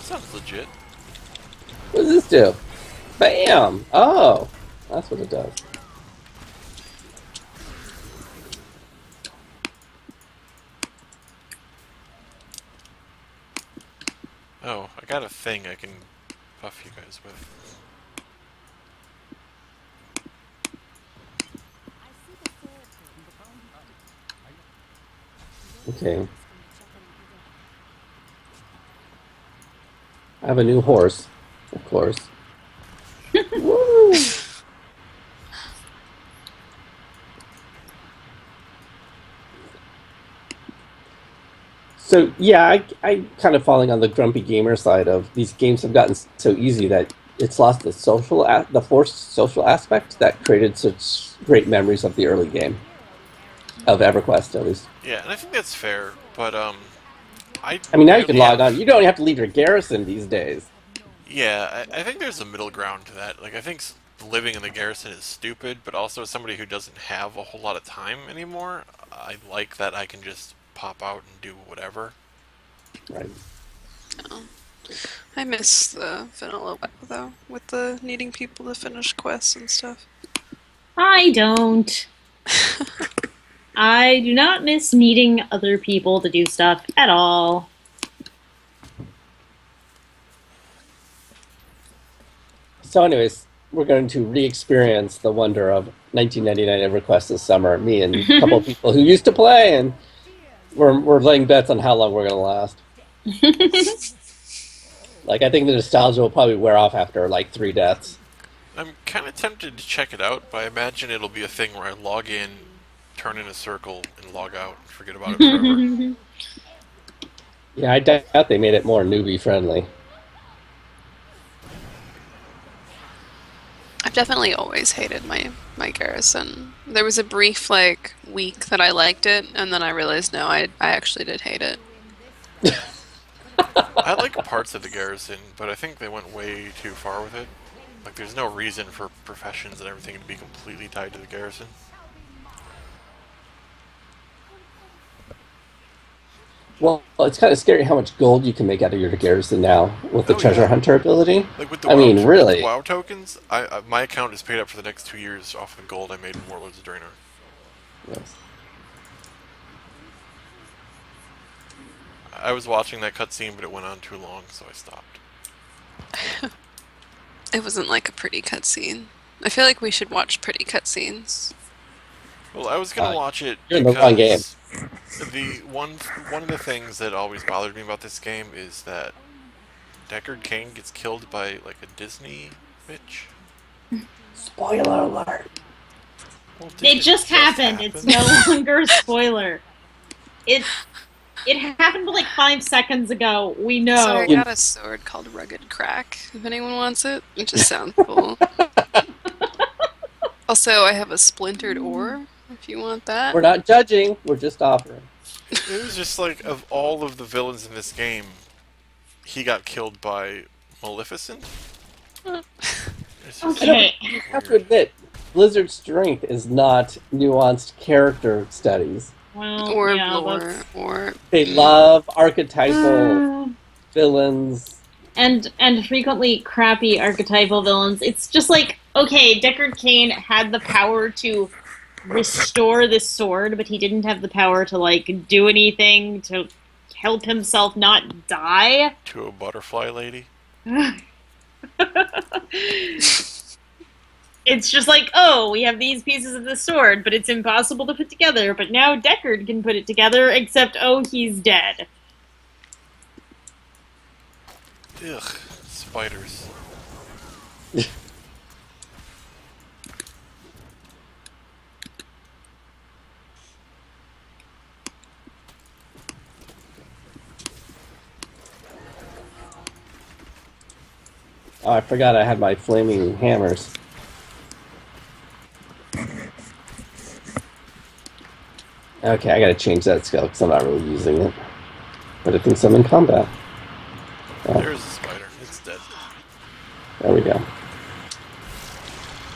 Sounds legit. What does this do? Bam! Oh! That's what it does. Oh, I got a thing I can buff you guys with. Okay. I have a new horse, of course. Woo! So yeah, I kind of falling on the grumpy gamer side of these games have gotten so easy that it's lost the the forced social aspect that created such great memories of the early game of EverQuest at least. Yeah, and I think that's fair, but I I mean, now you can rarely log on. have. You don't have to leave your garrison these days. Yeah, I think there's a middle ground to that. Like, I think living in the garrison is stupid, but also as somebody who doesn't have a whole lot of time anymore, I like that I can just pop out and do whatever. Right. Oh. I miss the vanilla WoW though, with the needing people to finish quests and stuff. I don't. I do not miss needing other people to do stuff at all. So, anyways, we're going to re-experience the wonder of 1999 EverQuest this summer. Me and a couple of people who used to play, and we're laying bets on how long we're going to last. Like, I think the nostalgia will probably wear off after like 3 deaths. I'm kind of tempted to check it out, but I imagine it'll be a thing where I log in, turn in a circle, and log out and forget about it forever. Yeah, I doubt they made it more newbie friendly. I've definitely always hated my garrison. There was a brief like week that I liked it, and then I realized no, I actually did hate it. I like parts of the garrison, but I think they went way too far with it. Like, there's no reason for professions and everything to be completely tied to the garrison. Well, it's kind of scary how much gold you can make out of your garrison now with the treasure hunter ability. Like with the I mean, really. with the WoW tokens, my account is paid up for the next 2 years off the gold I made in Warlords of Draenor. Yes. I was watching that cutscene, but it went on too long, so I stopped. It wasn't like a pretty cutscene. I feel like we should watch pretty cutscenes. Well, I was gonna watch it you're in the wrong game. the one of the things that always bothered me about this game is that Deckard Cain gets killed by like a Disney bitch. Spoiler alert. Well, It just happened. It's no longer a spoiler. It happened like 5 seconds ago. We know. So I got a sword called Rugged Crack, if anyone wants it. It just sounds cool. Also, I have a splintered ore, if you want that. We're not judging. We're just offering. It was just like, of all of the villains in this game, he got killed by Maleficent. It's just Okay. You have to admit, Blizzard's strength is not nuanced character studies. Well, Or yeah, lore, that's- or... They love archetypal villains. and frequently crappy archetypal villains. It's just like, okay, Deckard Cain had the power to restore this sword, but he didn't have the power to like do anything to help himself not die. to a butterfly lady. It's just like, oh, we have these pieces of the sword, but it's impossible to put together. But now Deckard can put it together, except, oh, he's dead. Ugh, spiders. Oh, I forgot I had my flaming hammers. Okay, I gotta change that skill because I'm not really using it. But it thinks I'm in combat. Oh, There's a spider. It's dead. there we go.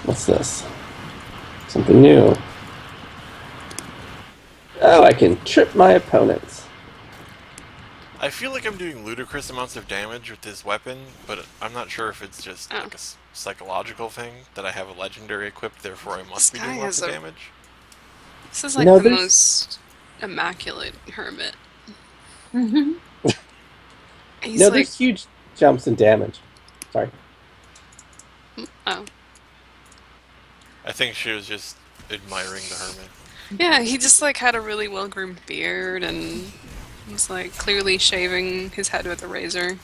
What's this? Something new. Oh, I can trip my opponents. I feel like I'm doing ludicrous amounts of damage with this weapon, but I'm not sure if it's just like a psychological thing that I have a legendary equipped, therefore I must be This doing guy lots of has a- damage. This is like No, the there's- most immaculate hermit. Mhm. He's No, like, there's huge jumps in damage. Sorry. oh. I think she was just admiring the hermit. Yeah, he just like had a really well-groomed beard and he's like clearly shaving his head with a razor.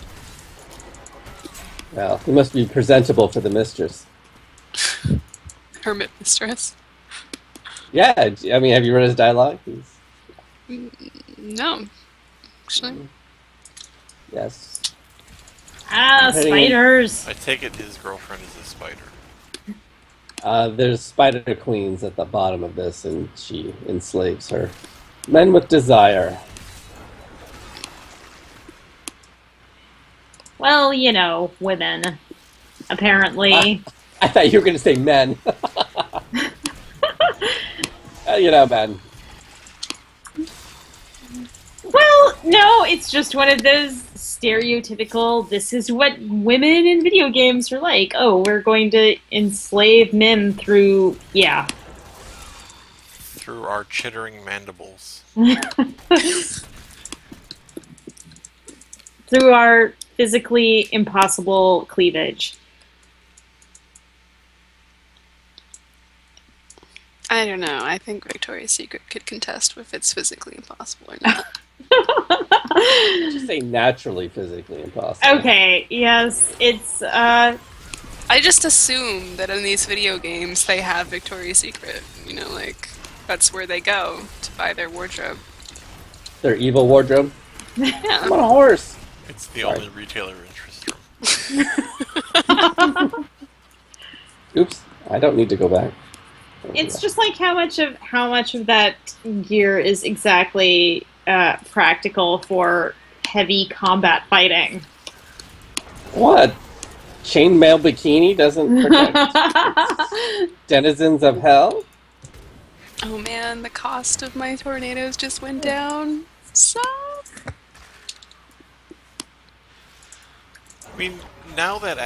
Well, he must be presentable for the mistress. Hermit mistress. Yeah, I mean, have you read his dialogue? No, actually. Yes. Ah, Heading spiders! I take it his girlfriend is a spider. There's spider queens at the bottom of this, and she enslaves her. Men with desire. Well, you know, women. Apparently. I thought you were going to say men. You know, men. Well, no, it's just one of those stereotypical, this is what women in video games are like. Oh, we're going to enslave men through, yeah. Through our chittering mandibles. Through our physically impossible cleavage. I don't know. I think Victoria's Secret could contest if it's physically impossible or not. Just say naturally physically impossible. Okay, yes, it's, I just assume that in these video games they have Victoria's Secret. You know, like, that's where they go to buy their wardrobe. Their evil wardrobe. Yeah. I'm on a horse. It's the Sorry. only retailer interest room. Oops, I don't need to go back. it's just like how much of that gear is exactly practical for heavy combat fighting. What? Chainmail bikini doesn't protect denizens of hell? Oh man, the cost of my tornadoes just went down. So. I mean, now that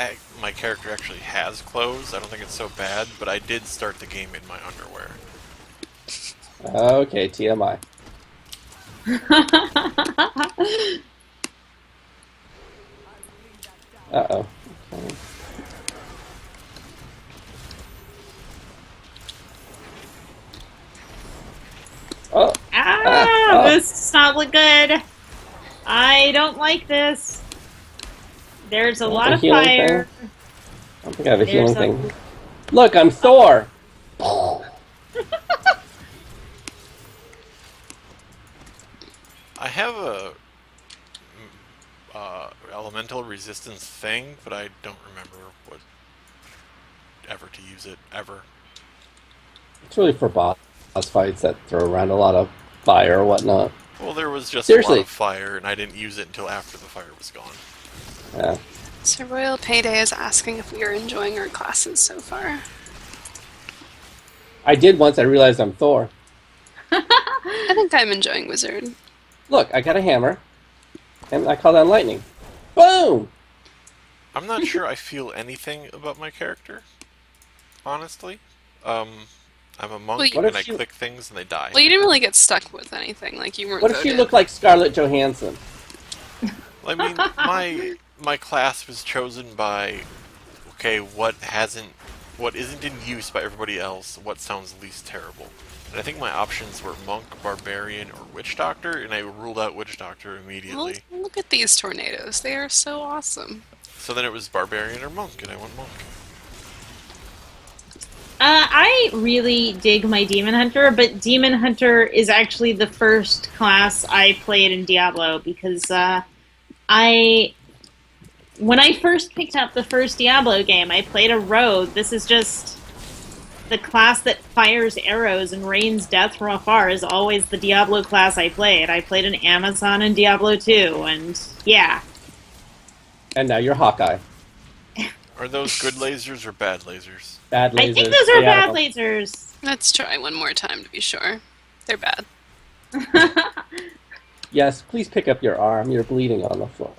my character actually has clothes, I don't think it's so bad, but I did start the game in my underwear. Okay, TMI. Uh-oh. Okay. Oh, This does not look good. I don't like this. There's a lot of healing fire. thing? I don't think I have a There's healing a- thing. Look, I'm Thor! I have a elemental resistance thing, but I don't remember what ever to use it ever. It's really for boss fights that throw around a lot of fire or whatnot. Well, there was just a Seriously. lot of fire, and I didn't use it until after the fire was gone. Yeah. So Royal Payday is asking if we are enjoying our classes so far. I did once I realized I'm Thor. I think I'm enjoying Wizard. Look, I got a hammer, and I call down lightning. Boom! I'm not sure I feel anything about my character, honestly. I'm a monk, Well, What and if I you- click things and they die. Well, you didn't really get stuck with anything. Like, you weren't What if she voted. looked like Scarlett Johansson? I mean, my class was chosen by, okay, what isn't in use by everybody else, what sounds least terrible. And I think my options were monk, barbarian, or witch doctor, and I ruled out witch doctor Well, immediately. look at these tornadoes. They are so awesome. So then it was barbarian or monk, and I went monk. I really dig my Demon Hunter, but Demon Hunter is actually the first class I played in Diablo because when I first picked up the first Diablo game, I played a rogue. This is just the class that fires arrows and rains death from afar is always the Diablo class I played. I played an Amazon in Diablo 2, and yeah. And now you're Hawkeye. Are those good lasers or bad lasers? Bad lasers. I think those are Stay out bad of them. lasers. Let's try one more time to be sure. They're bad. Yes, please pick up your arm. You're bleeding on the floor.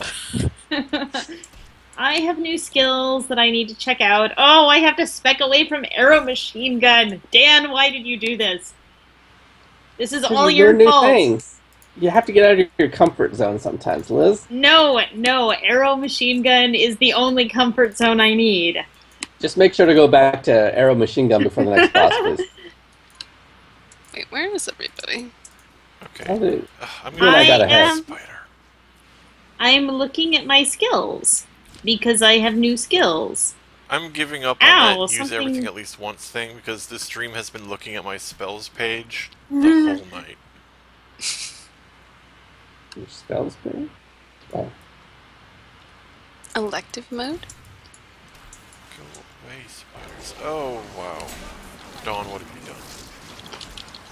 I have new skills that I need to check out. Oh, I have to spec away from arrow machine gun. Dan, why did you do this? This is all You your learn new fault. things. You have to get out of your comfort zone sometimes, Liz. No, arrow machine gun is the only comfort zone I need. Just make sure to go back to arrow machine gun before the next boss, please. Wait, where is everybody? Okay. I'm I got ahead. Spider. I'm looking at my skills because I have new skills. I'm giving up on that use everything at least once thing because this stream has been looking at my spells page the whole night. Your spells page? Oh. Elective mode? Go away, spiders. Oh, wow. Dawn, what have you done?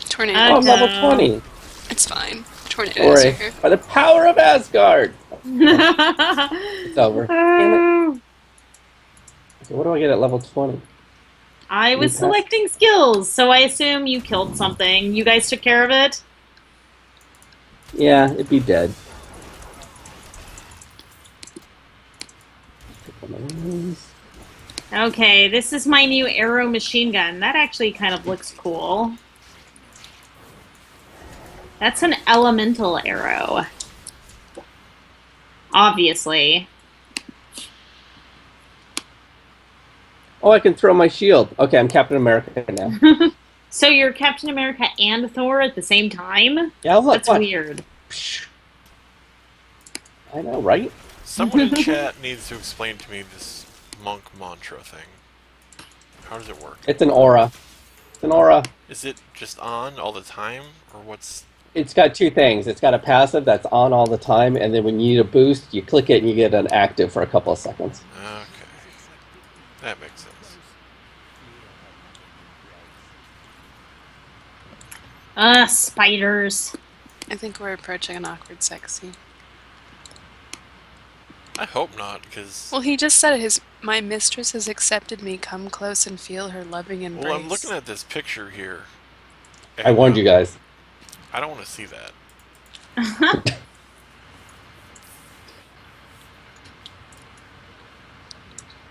Tornado. Oh, I'm level 20. It's fine. Tornadoes are here. By the power of Asgard! It's over. Damn it. Okay, what do I get at level 20? I was selecting skills, so I assume you killed something. You guys took care of it? Yeah, it'd be dead. Okay, this is my new arrow machine gun. That actually kind of looks cool. That's an elemental arrow. Obviously. Oh, I can throw my shield. Okay, I'm Captain America now. So you're Captain America and Thor at the same time? Yeah, look, that's weird. I know, right? Someone in chat needs to explain to me this monk mantra thing. How does it work? It's an aura. It's an aura. Is it just on all the time, or what's... It's got two things. It's got a passive that's on all the time, and then when you need a boost, you click it and you get an active for a couple of seconds. Okay. That makes sense. Spiders. I think we're approaching an awkward sex scene. I hope not, because... Well, he just said my mistress has accepted me. Come close and feel her loving embrace. Well, I'm looking at this picture here. I warned you guys. I don't want to see that.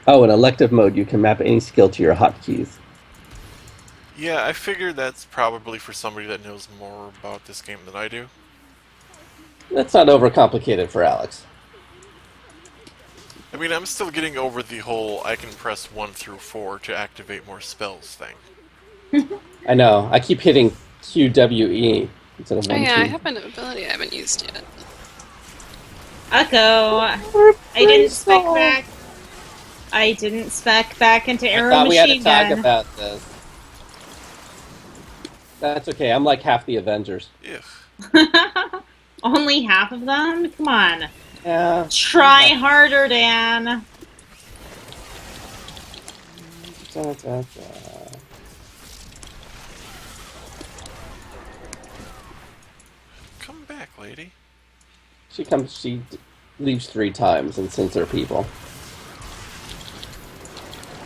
Oh, in elective mode, you can map any skill to your hotkeys. Yeah, I figured that's probably for somebody that knows more about this game than I do. That's not overcomplicated for Alex. I mean, I'm still getting over the whole I can press 1 through 4 to activate more spells thing. I know. I keep hitting QWE instead of 1, Oh yeah, 2. I have an ability I haven't used yet. Echo. I didn't spec back. I didn't spec back into arrow I thought we had machine to talk gun. about this. That's okay. I'm like half the Avengers. Ugh. Only half of them? Come on. Yeah. Try harder, Dan. Come back, lady. She leaves 3 times and sends her people.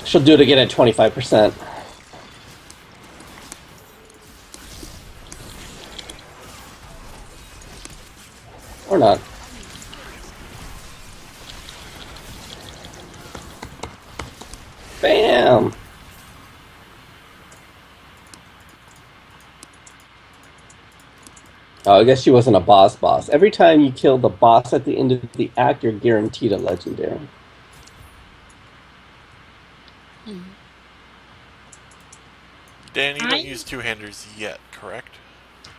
She'll do it again at 25%. Or not. Bam! Oh, I guess she wasn't a boss. Every time you kill the boss at the end of the act, you're guaranteed a legendary. Dan, you don't use two-handers yet, correct?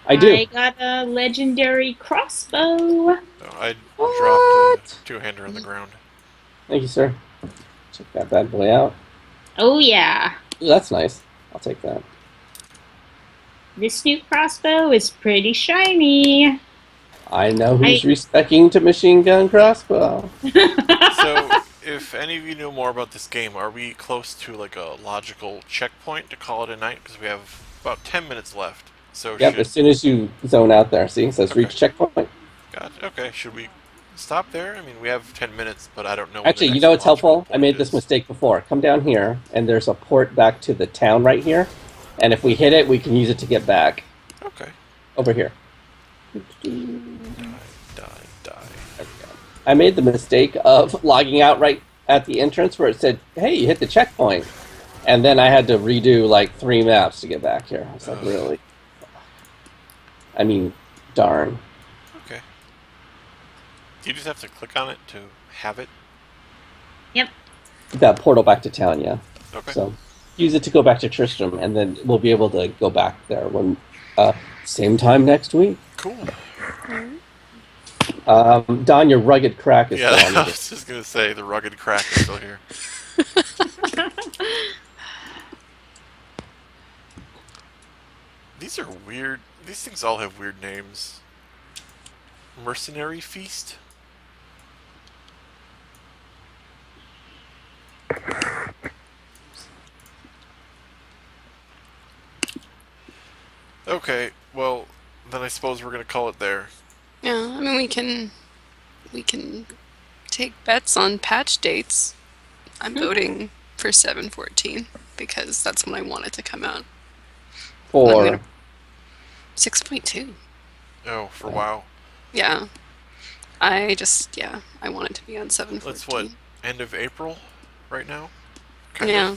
I do. I got a legendary crossbow. No, I dropped a two-hander on the ground. Thank you, sir. Check that bad boy out. Oh, yeah. Ooh, that's nice. I'll take that. This new crossbow is pretty shiny. I know who's respecting to machine gun crossbow. So, if any of you know more about this game, are we close to like a logical checkpoint to call it a night? Because we have about 10 minutes left. So Yep, as soon as you zone out there. See, it says reach checkpoint. Gotcha. Okay, should we stop there? I mean, we have 10 minutes, but I don't know. Actually, you know what's helpful? I made this mistake before. Come down here, and there's a port back to the town right here. And if we hit it, we can use it to get back. Okay. Over here. Die. I made the mistake of logging out right at the entrance where it said, hey, you hit the checkpoint. And then I had to redo like 3 maps to get back here. I was like, really? I mean, darn. Do you just have to click on it to have it? Yep. That portal back to town, yeah. Okay. So use it to go back to Tristram, and then we'll be able to go back there when same time next week. Cool. Don, your rugged crack is Yeah, still I on. was just gonna say the rugged crack is still here. These are weird. These things all have weird names. Mercenary Feast? Okay, well, then I suppose we're gonna call it there. Yeah, I mean we can take bets on patch dates. I'm voting for 7.14 because that's when I want it to come out. For 6.2. Oh, for WoW. Yeah. I want it to be on 7.14. That's what, end of April right now? Yeah.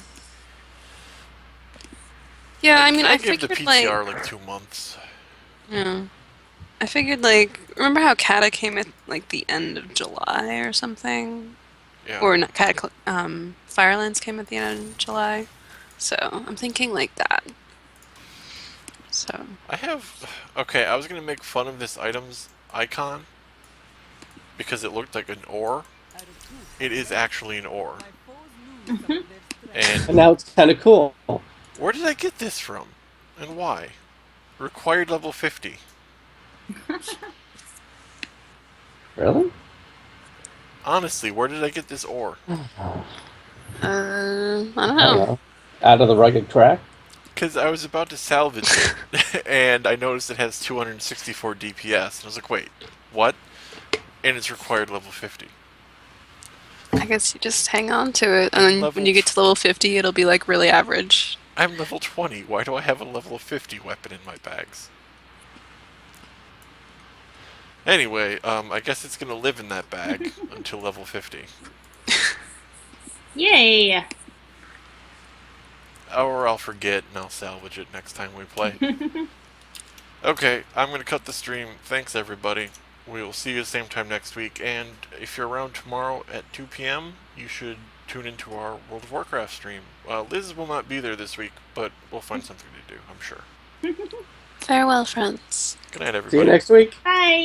Yeah, I mean, I give the figured PTR like 2 months. yeah. I figured like, remember how Kata came at like the end of July or something? Yeah. Or not Kata, Firelands came at the end of July. So I'm thinking like that. So. Okay, I was gonna make fun of this item's icon because it looked like an ore. It is actually an ore. and now it's kind of cool. Where did I get this from? And why? Required level 50. Really? Honestly, where did I get this ore? I don't I don't know. know. Out of the rugged crack? Because I was about to salvage it, and I noticed it has 264 DPS, and I was like, wait, what? And it's required level 50. I guess you just hang on to it, and then when you get to level 50, it'll be like really average. I'm level 20. Why do I have a level 50 weapon in my bags? Anyway, I guess it's gonna live in that bag until level 50. Yay! Or I'll forget and I'll salvage it next time we play. Okay, I'm gonna cut the stream. Thanks everybody. We will see you the same time next week, and if you're around tomorrow at 2 p.m., you should tune into our World of Warcraft stream. Liz will not be there this week, but we'll find something to do, I'm sure. Farewell, friends. Good night, everybody. See you next week. Bye!